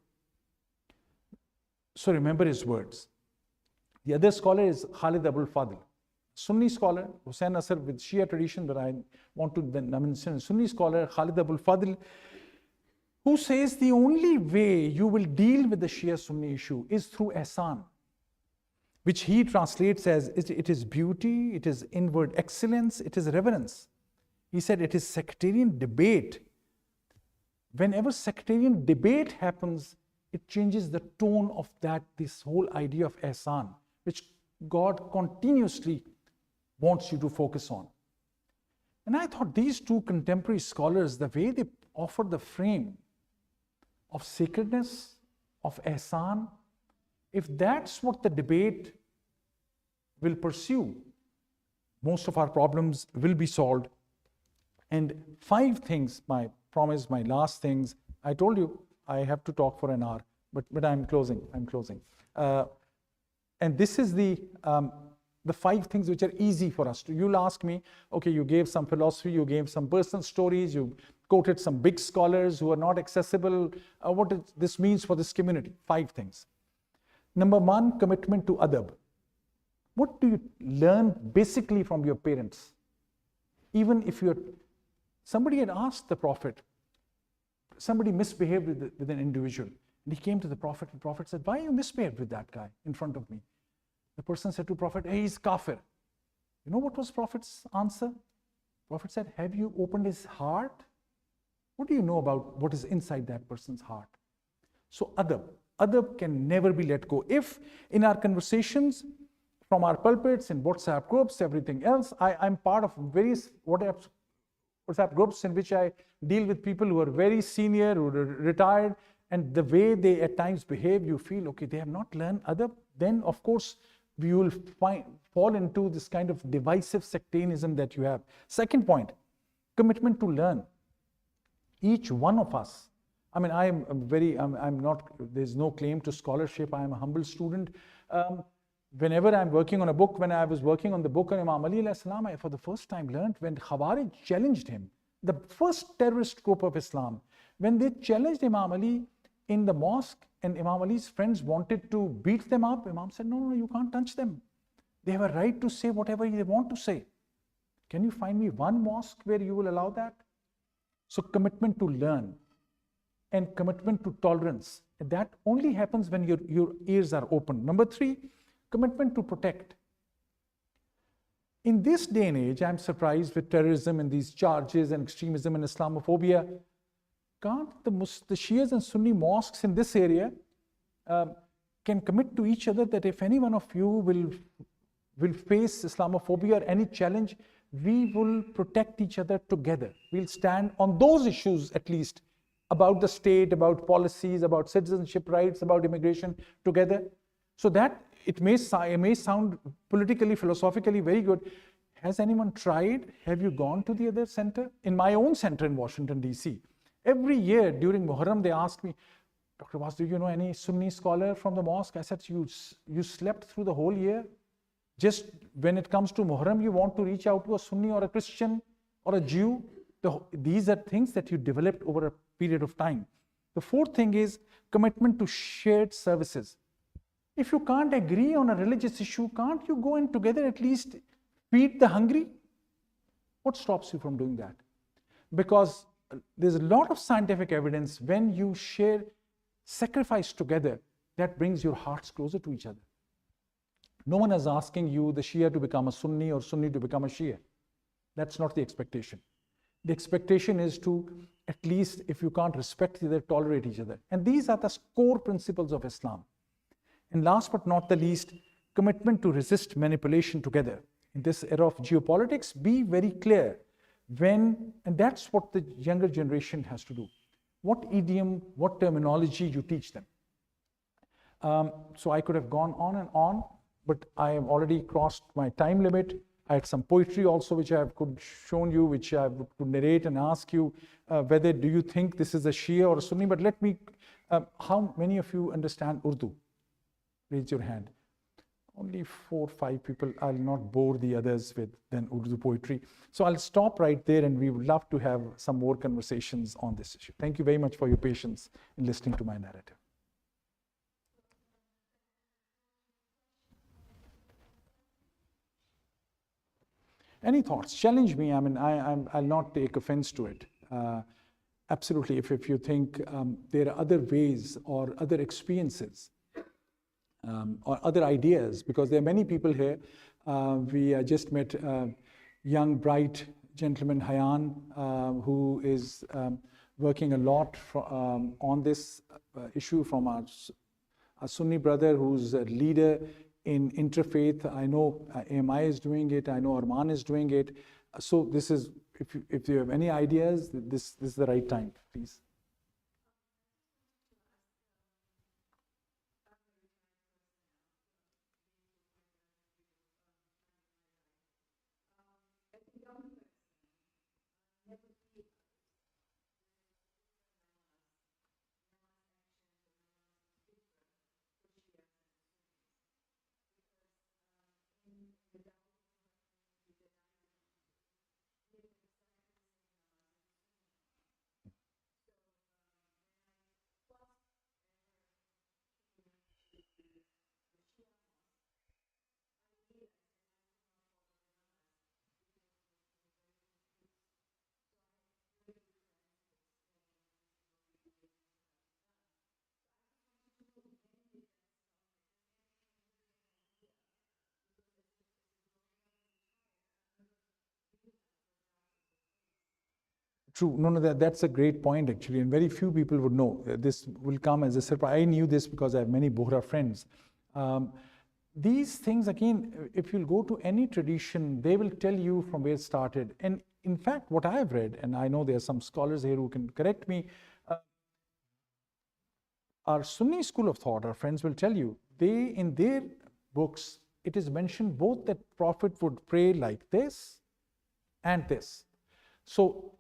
So remember his words. The other scholar is Khalid Abul Fadl, Sunni scholar, Hussain Nasr with Shia tradition, but I want to then mention Sunni scholar Khalid Abul Fadl, who says the only way you will deal with the Shia-Sunni issue is through ihsan, which he translates as it is beauty, it is inward excellence, it is reverence. He said it is sectarian debate. Whenever sectarian debate happens, it changes the tone of this whole idea of ihsan, which God continuously wants you to focus on. And I thought these two contemporary scholars, the way they offer the frame of sacredness, of ihsan, if that's what the debate will pursue, most of our problems will be solved. And 5 things, my promise, my last things. I told you I have to talk for an hour, but I'm closing. And this is the 5 things which are easy for us to. You'll ask me, okay, you gave some philosophy, you gave some personal stories, you quoted some big scholars who are not accessible. What this means for this community? 5 things. Number 1, commitment to adab. What do you learn basically from your parents? Even if somebody had asked the Prophet, somebody misbehaved with an individual, and he came to the Prophet, and the Prophet said, why you misbehaved with that guy in front of me? The person said to Prophet, hey, he's kafir. You know what was Prophet's answer? Prophet said, have you opened his heart? What do you know about what is inside that person's heart? So adab can never be let go. If in our conversations, from our pulpits, in WhatsApp groups, everything else, I'm part of various WhatsApp groups in which I deal with people who are very senior, who are retired, and the way they at times behave, you feel, okay, they have not learned adab, then of course you will fall into this kind of divisive sectarianism that you have. Second point, commitment to learn. Each one of us, I mean, I'm not, there's no claim to scholarship, I am a humble student. Whenever I'm working on a book, when I was working on the book on Imam Ali alayhi salam, I for the first time learned when Khawarij challenged him, the first terrorist group of Islam, when they challenged Imam Ali in the mosque and Imam Ali's friends wanted to beat them up, Imam said, no, you can't touch them. They have a right to say whatever they want to say. Can you find me one mosque where you will allow that? So commitment to learn and commitment to tolerance. And that only happens when your ears are open. Number 3, commitment to protect. In this day and age, I'm surprised with terrorism and these charges and extremism and Islamophobia. Can't the Shias and Sunni mosques in this area can commit to each other that if any one of you will face Islamophobia or any challenge, we will protect each other together. We'll stand on those issues at least, about the state, about policies, about citizenship rights, about immigration together. So that it may sound politically, philosophically very good. Has anyone tried? Have you gone to the other center? In my own center in Washington, D.C., every year during Muharram, they ask me, Dr. Abbas, do you know any Sunni scholar from the mosque? I said, you slept through the whole year? Just when it comes to Muharram, you want to reach out to a Sunni or a Christian or a Jew? These are things that you developed over a period of time. The 4th thing is commitment to shared services. If you can't agree on a religious issue, can't you go in together at least feed the hungry? What stops you from doing that? Because there's a lot of scientific evidence when you share sacrifice together, that brings your hearts closer to each other. No one is asking you, the Shia, to become a Sunni or Sunni to become a Shia. That's not the expectation. The expectation is to, at least if you can't respect each other, tolerate each other. And these are the core principles of Islam. And last but not the least, commitment to resist manipulation together. In this era of geopolitics, be very clear and that's what the younger generation has to do. What idiom, what terminology you teach them. So I could have gone on and on, but I have already crossed my time limit. I had some poetry also which I could shown you, which I could narrate and ask you whether do you think this is a Shia or a Sunni. But let me, how many of you understand Urdu? Raise your hand. Only 4 or 5 people. I'll not bore the others with then Urdu poetry. So I'll stop right there, and we would love to have some more conversations on this issue. Thank you very much for your patience in listening to my narrative. Any thoughts? Challenge me. I mean, I'll not take offense to it. Absolutely. If you think there are other ways or other experiences or other ideas, because there are many people here. We just met a young, bright gentleman, Hassan, who is working a lot on this issue, from our Sunni brother who's a leader in interfaith. I know AMI is doing it. I know Arman is doing it. So this is, if you have any ideas, this is the right time, please. True. No, that's a great point, actually, and very few people would know. This will come as a surprise. I knew this because I have many Bohra friends. These things, again, if you'll go to any tradition, they will tell you from where it started. And in fact, what I have read, and I know there are some scholars here who can correct me, our Sunni school of thought, our friends will tell you, in their books, it is mentioned both that Prophet would pray like this and this. So,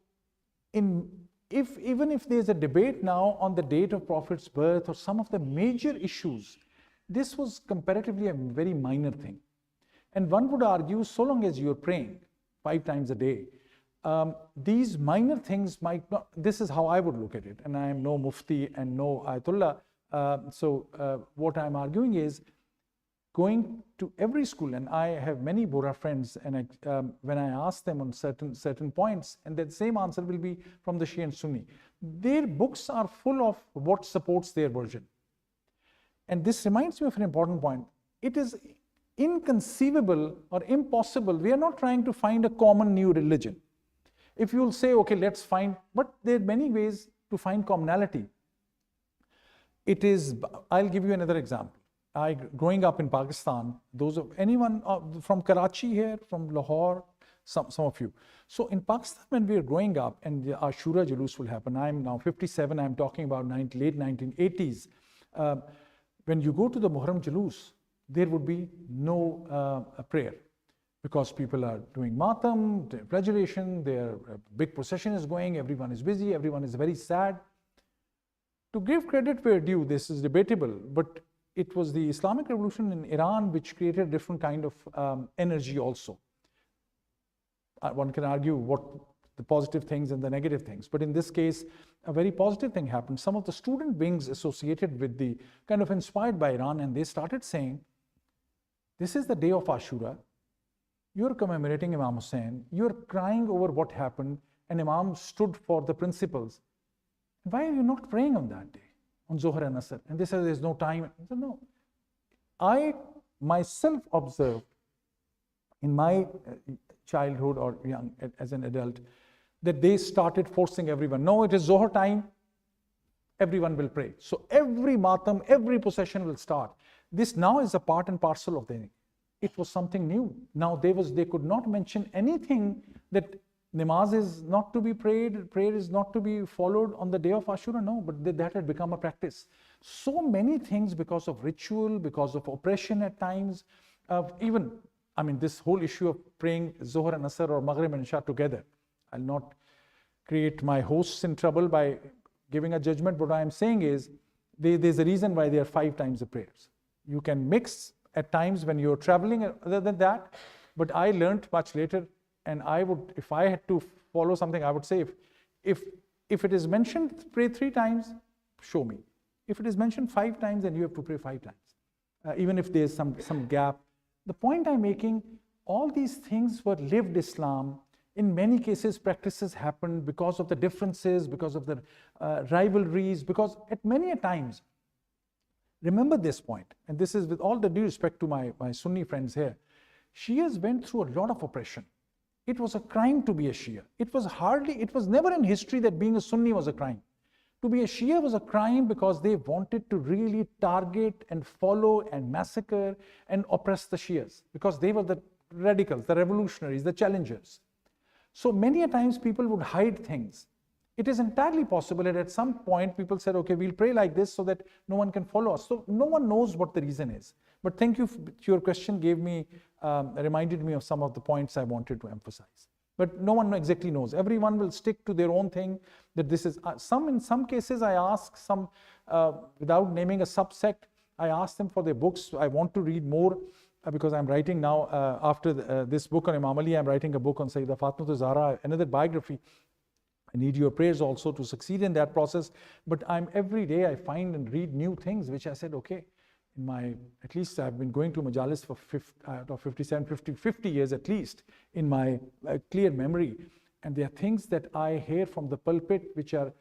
even if there's a debate now on the date of Prophet's birth or some of the major issues, this was comparatively a very minor thing. And one would argue, so long as you're praying 5 times a day, these minor things might not, this is how I would look at it, and I am no mufti and no ayatollah. What I'm arguing is, going to every school, and I have many Bohra friends, and when I ask them on certain points, and that same answer will be from the Shia and Sunni. Their books are full of what supports their version. And this reminds me of an important point. It is inconceivable or impossible. We are not trying to find a common new religion. If you'll say, okay, let's find, but there are many ways to find commonality. It is, I'll give you another example. Growing up in Pakistan, anyone from Karachi here, from Lahore, some of you. So in Pakistan, when we were growing up, and the Ashura Jalus will happen, I'm now 57, I'm talking about late 1980s. When you go to the Muharram Jalus, there would be no prayer, because people are doing matam, flagellation, their big procession is going, everyone is busy, everyone is very sad. To give credit where due, this is debatable, but it was the Islamic Revolution in Iran which created a different kind of energy also. One can argue what the positive things and the negative things, but in this case, a very positive thing happened. Some of the student wings associated with the kind of inspired by Iran, and they started saying, this is the day of Ashura, you're commemorating Imam Hussain, you're crying over what happened, and Imam stood for the principles. Why are you not praying on that day, on Zohar and Asr? And they said there's no time. I said, no. I myself observed in my childhood or young as an adult that they started forcing everyone. No, it is Zohar time, everyone will pray. So every matam, every procession will start. This now is a part and parcel of the, it was something new. Now they could not mention anything that namaz is not to be prayed, prayer is not to be followed on the day of Ashura. No, but that had become a practice. So many things because of ritual, because of oppression at times, even, I mean, this whole issue of praying Zohar and Asr or Maghrib and Isha together. I'll not create my hosts in trouble by giving a judgment. What I'm saying is, there's a reason why there are 5 times the prayers. You can mix at times when you're traveling other than that, but I learned much later, and I would, if I had to follow something, I would say, if it is mentioned, pray 3 times, show me. If it is mentioned 5 times, then you have to pray 5 times, even if there's some gap. The point I'm making, all these things were lived Islam. In many cases, practices happened because of the differences, because of the rivalries, because at many a times, remember this point, and this is with all the due respect to my Sunni friends here, Shias went through a lot of oppression. It was a crime to be a Shia. It was never in history that being a Sunni was a crime. To be a Shia was a crime because they wanted to really target and follow and massacre and oppress the Shias, because they were the radicals, the revolutionaries, the challengers. So many a times people would hide things. It is entirely possible that at some point people said, okay, we'll pray like this so that no one can follow us. So no one knows what the reason is. But thank you, your question reminded me of some of the points I wanted to emphasize. But no one exactly knows. Everyone will stick to their own thing, that this is, in some cases I ask some, without naming a subsect, I ask them for their books. I want to read more because I'm writing now, after this book on Imam Ali, I'm writing a book on Sayyidah Fatima Zahra, another biography. I need your prayers also to succeed in that process. But every day I find and read new things, which I said, okay, at least I've been going to Majalis for 50 years at least, in my clear memory. And there are things that I hear from the pulpit which are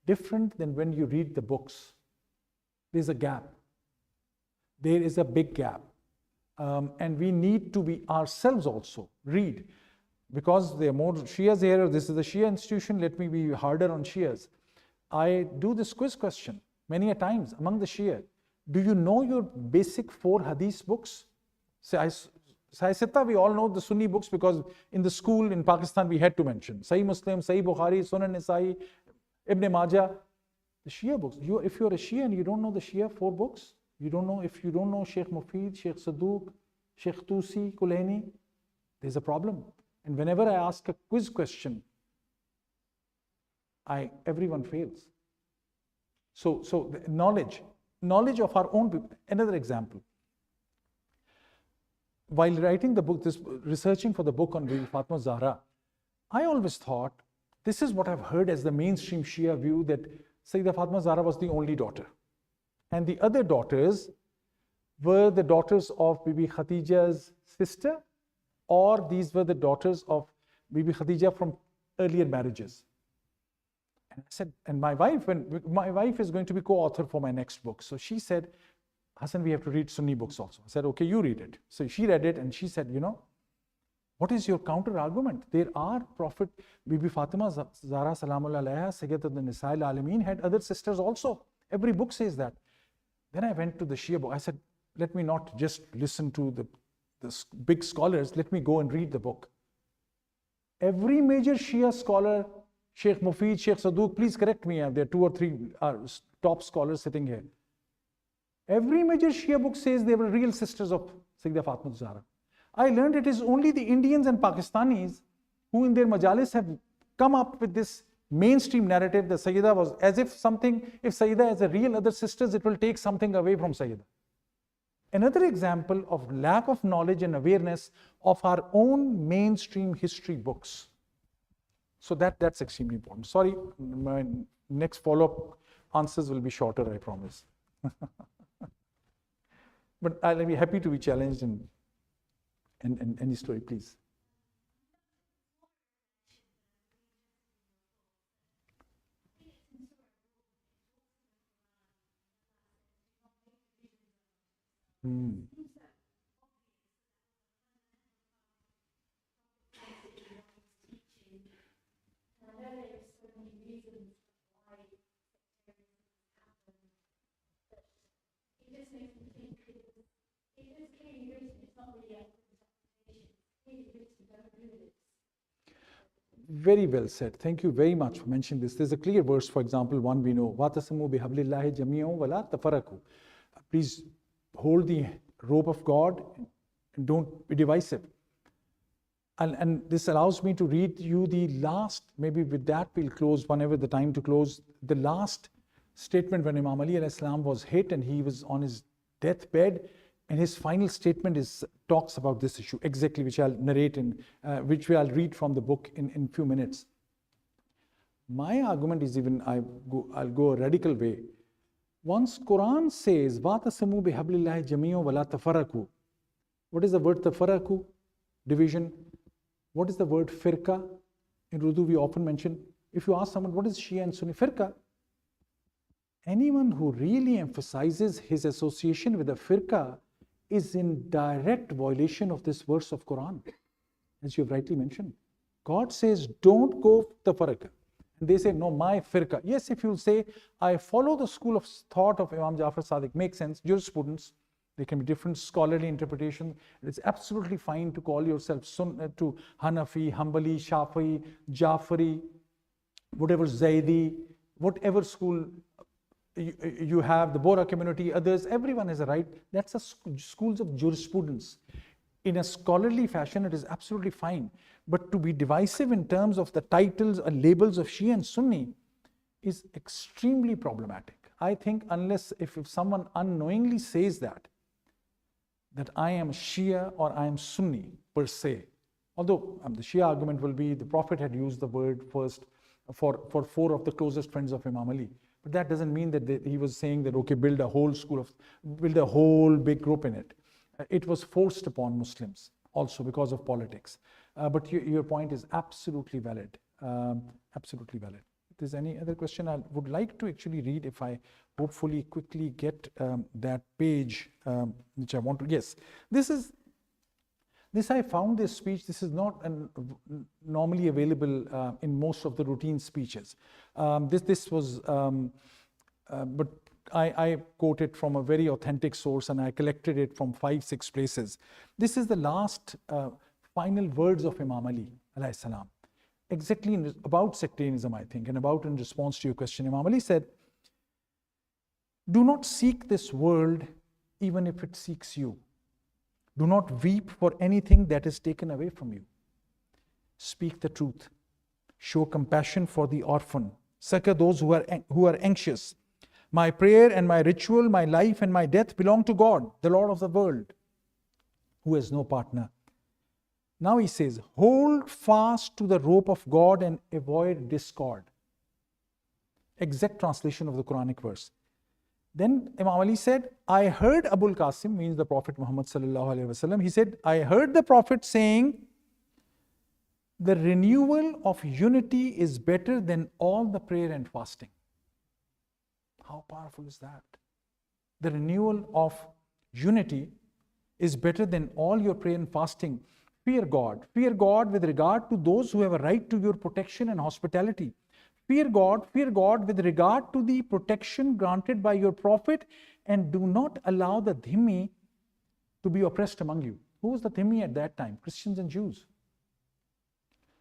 different than when you read the books. There's a gap. There is a big gap. And we need to be ourselves also read, because there are more Shias here. This is a Shia institution. Let me be harder on Shias. I do this quiz question many a times among the Shia. Do you know your basic 4 hadith books? Sitta, we all know the Sunni books because in the school in Pakistan we had to mention Sahih Muslim, Sahih Bukhari, Sunan Nasa'i, Ibn Majah. The Shia books. If you're a Shia and you don't know the Shia 4 books, if you don't know Sheikh Mufid, Sheikh Saduq, Sheikh Tusi, Kulaini, there's a problem. And whenever I ask a quiz question, everyone fails. So the knowledge of our own people. Another example. While writing the book, researching for the book on Bibi Fatima Zahra, I always thought, this is what I've heard as the mainstream Shia view, that Sayyidah Fatima Zahra was the only daughter. And the other daughters were the daughters of Bibi Khadija's sister, or these were the daughters of Bibi Khadija from earlier marriages. And I said, and my wife is going to be co-author for my next book. So she said, Hassan, we have to read Sunni books also. I said, okay, you read it. So she read it and she said, what is your counter argument? There are Prophet Bibi Fatima Zahra Salamullah Alaiha, Sayyidat al-Nisa al-Alameen, had other sisters also. Every book says that. Then I went to the Shia book. I said, let me not just listen to the big scholars, let me go and read the book. Every major Shia scholar, Sheikh Mufid, Sheikh Saduq, please correct me, there are 2 or 3 top scholars sitting here. Every major Shia book says they were real sisters of Sayyidah Fatima Zahra. I learned it is only the Indians and Pakistanis who in their majalis have come up with this mainstream narrative that Sayyidah was, as if Sayyidah has a real other sisters, it will take something away from Sayyidah. Another example of lack of knowledge and awareness of our own mainstream history books. So that's extremely important. Sorry, my next follow-up answers will be shorter, I promise. But I'll be happy to be challenged in any story, please. Very well said. Thank you very much for mentioning this. There's a clear verse, for example, one we know, وَاتَصِمُوا بِحَبْلِ اللَّهِ جَمِيعًا وَلَا تَفَرَّقُوا. Please hold the rope of God and don't be divisive. And this allows me to read you the last, maybe with that we'll close whenever the time to close, the last statement when Imam Ali alayhi salam was hit and he was on his deathbed, and his final statement talks about this issue exactly, which I'll narrate which I'll read from the book in few minutes. My argument is I'll go a radical way. Once Quran says, وَاتَصِمُوا بِحَبْلِ اللَّهِ جَمِيعًا وَلَا تَفَرَّقُوا. What is the word tafaraku? division. What is the word firqa? In Urdu, we often mention, if you ask someone, what is Shia and Sunni? Firqa. Anyone who really emphasizes his association with a firqa is in direct violation of this verse of Quran, as you have rightly mentioned. God says, don't go the firqa. And they say, no, my firqa. Yes, if you say, I follow the school of thought of Imam Jafar Sadiq, makes sense. Jurisprudence, there can be different scholarly interpretation. It's absolutely fine to call yourself to Hanafi, Hanbali, Shafi'i, Jafari, whatever Zaidi, whatever school you have, the Bora community, others, everyone has a right. That's a schools of jurisprudence. In a scholarly fashion, it is absolutely fine. But to be divisive in terms of the titles or labels of Shia and Sunni is extremely problematic. I think unless if someone unknowingly says that I am Shia or I am Sunni per se, although the Shia argument will be the Prophet had used the word first for 4 of the closest friends of Imam Ali. But that doesn't mean that he was saying that, okay, build a whole build a whole big group in it. It was forced upon Muslims also because of politics. But your point is absolutely valid. Absolutely valid. If there's any other question, I would like to actually read, if I hopefully quickly get that page, which I want to, yes. This I found this speech, this is not normally available in most of the routine speeches. This was, but I quote it from a very authentic source and I collected it from 5-6 places. This is the last final words of Imam Ali alayhi salam, exactly about sectarianism, I think, and about in response to your question. Imam Ali said, do not seek this world even if it seeks you. Do not weep for anything that is taken away from you. Speak the truth. Show compassion for the orphan. Succor those who are anxious. My prayer and my ritual, my life and my death belong to God, the Lord of the world, who has no partner. Now he says, hold fast to the rope of God and avoid discord. Exact translation of the Quranic verse. Then Imam Ali said, I heard Abul Qasim, means the Prophet Muhammad sallallahu alaihi wasallam. He said, I heard the Prophet saying, the renewal of unity is better than all the prayer and fasting. How powerful is that? The renewal of unity is better than all your prayer and fasting. Fear God. Fear God with regard to those who have a right to your protection and hospitality. Fear God with regard to the protection granted by your Prophet, and do not allow the dhimmi to be oppressed among you. Who was the dhimmi at that time? Christians and Jews.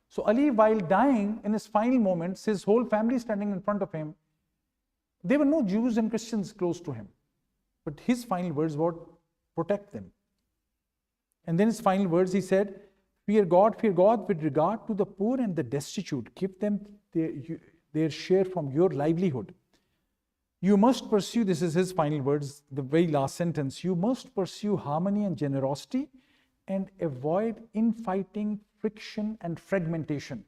So Ali, while dying in his final moments, his whole family standing in front of him, there were no Jews and Christians close to him. But his final words were, protect them. And then his final words, he said, fear God with regard to the poor and the destitute. Give them their share from your livelihood. You must pursue, this is his final words, the very last sentence, you must pursue harmony and generosity and avoid infighting, friction and fragmentation.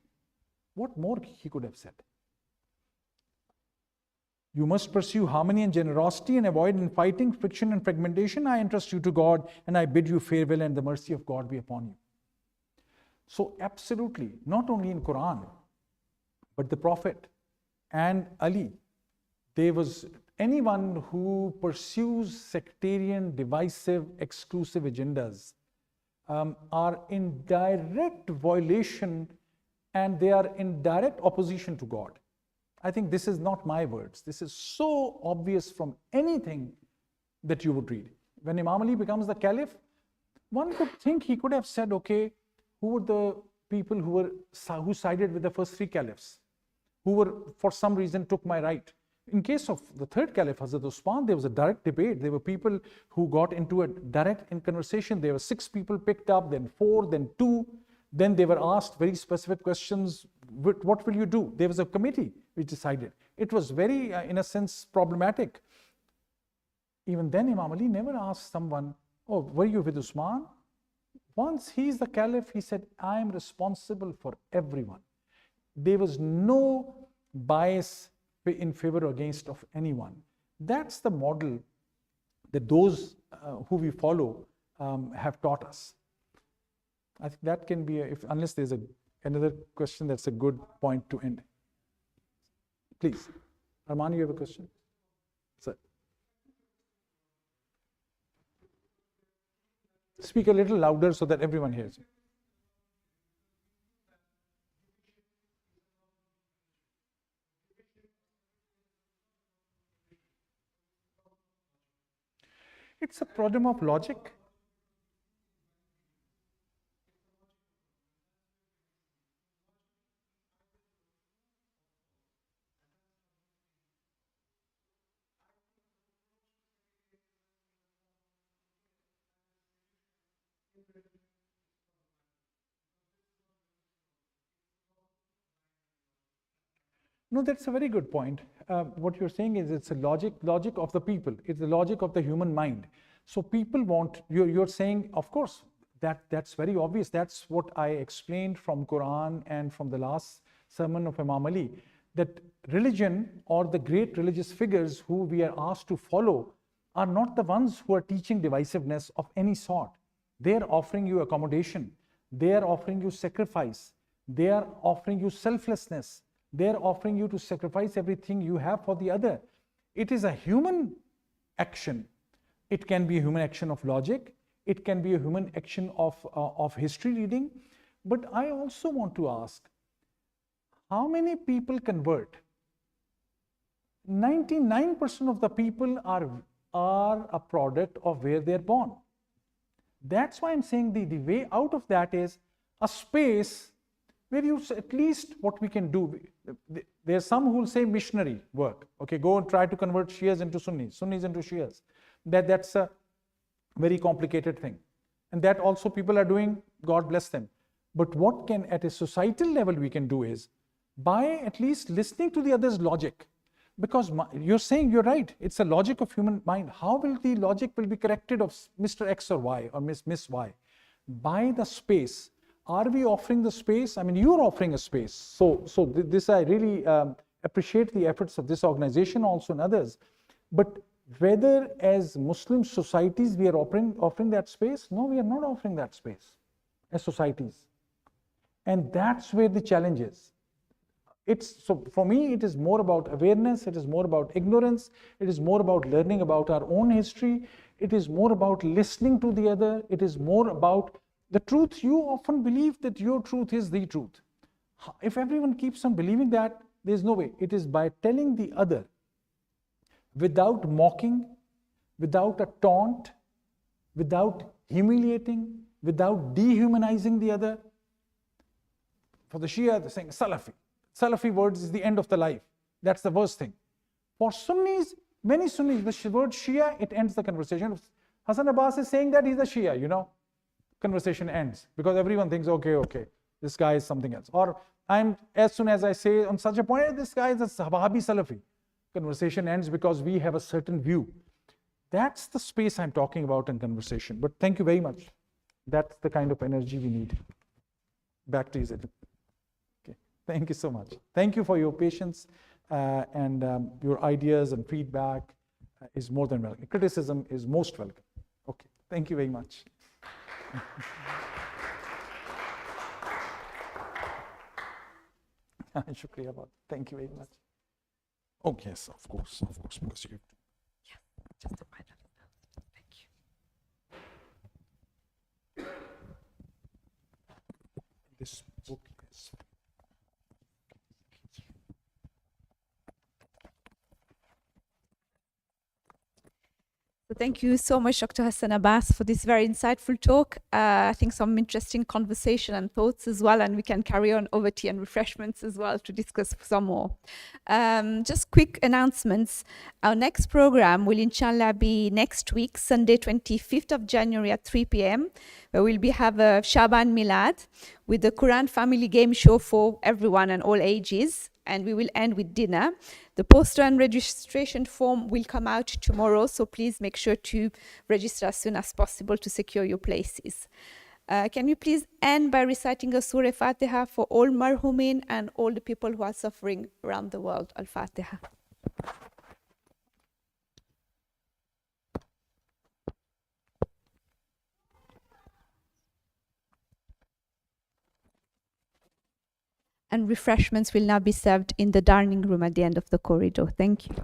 What more he could have said? You must pursue harmony and generosity and avoid infighting, friction and fragmentation. I entrust you to God and I bid you farewell, and the mercy of God be upon you. So absolutely, not only in Quran, but the Prophet and Ali, there was anyone who pursues sectarian, divisive, exclusive agendas are in direct violation, and they are in direct opposition to God. I think this is not my words. This is so obvious from anything that you would read. When Imam Ali becomes the caliph, one could think he could have said, okay, who were the people who sided with the first 3 caliphs, who were for some reason took my right. In case of the 3rd caliph, Hazrat Usman, there was a direct debate. There were people who got into a direct conversation. There were 6 people picked up, then 4, then 2. Then they were asked very specific questions. What will you do? There was a committee which decided. It was very, in a sense, problematic. Even then, Imam Ali never asked someone, oh, were you with Usman? Once he's the caliph, he said, I am responsible for everyone. There was no bias in favor or against of anyone. That's the model that those who we follow have taught us. I think that can be, unless there's another question, that's a good point to end. Please. Arman, you have a question? Sir. Speak a little louder so that everyone hears you. It's a problem of logic. No, that's a very good point. What you're saying is it's a logic of the people. It's the logic of the human mind. So people want, you're saying, of course, that's very obvious. That's what I explained from Quran and from the last sermon of Imam Ali, that religion or the great religious figures who we are asked to follow are not the ones who are teaching divisiveness of any sort. They are offering you accommodation. They are offering you sacrifice. They are offering you selflessness. They're offering you to sacrifice everything you have for the other. It is a human action. It can be a human action of logic. It can be a human action of history reading. But I also want to ask, how many people convert? 99% of the people are a product of where they're born. That's why I'm saying the way out of that is a space where you, at least what we can do, there's some who will say missionary work. Okay, go and try to convert Shias into Sunnis, Sunnis into Shias. That's a very complicated thing. And that also people are doing, God bless them. But what can, at a societal level, we can do is, by at least listening to the other's logic, because you're saying, you're right, it's a logic of human mind. How will the logic will be corrected of Mr. X or Y or Miss Y? By the space. Are we offering the space? I mean, you're offering a space. So this, I really appreciate the efforts of this organization also and others. But whether as Muslim societies we are offering that space? No, we are not offering that space as societies. And that's where the challenge is. So for me, it is more about awareness. It is more about ignorance. It is more about learning about our own history. It is more about listening to the other. It is more about the truth. You often believe that your truth is the truth. If everyone keeps on believing that, there's no way. It is by telling the other without mocking, without a taunt, without humiliating, without dehumanizing the other. For the Shia, they're saying Salafi. Salafi words is the end of the life. That's the worst thing. For Sunnis, many Sunnis, the word Shia, it ends the conversation. Hassan Abbas is saying that he's a Shia, you know. Conversation ends because everyone thinks, okay, this guy is something else. Or as soon as I say on such a point, this guy is a Wahhabi Salafi. Conversation ends because we have a certain view. That's the space I'm talking about in conversation. But thank you very much. That's the kind of energy we need. Back to you, Zaid. Okay. Thank you so much. Thank you for your patience and your ideas and feedback is more than welcome. Criticism is most welcome. Okay. Thank you very much. Shukriya. Thank you very much. Oh, yes, of course, because you. Yeah, just a minute. Thank you. This book is. So thank you so much, Dr. Hassan Abbas, for this very insightful talk. I think some interesting conversation and thoughts as well, and we can carry on over tea and refreshments as well to discuss some more. Just quick announcements. Our next program will inshallah be next week, Sunday 25th of January at 3 p.m., where we'll have a Shaban Milad with the Quran family game show for everyone and all ages. And we will end with dinner. The poster and registration form will come out tomorrow, so please make sure to register as soon as possible to secure your places. Can you please end by reciting a Surah Fatiha for all marhumin and all the people who are suffering around the world? Al-Fatiha. and refreshments will now be served in the dining room at the end of the corridor. Thank you.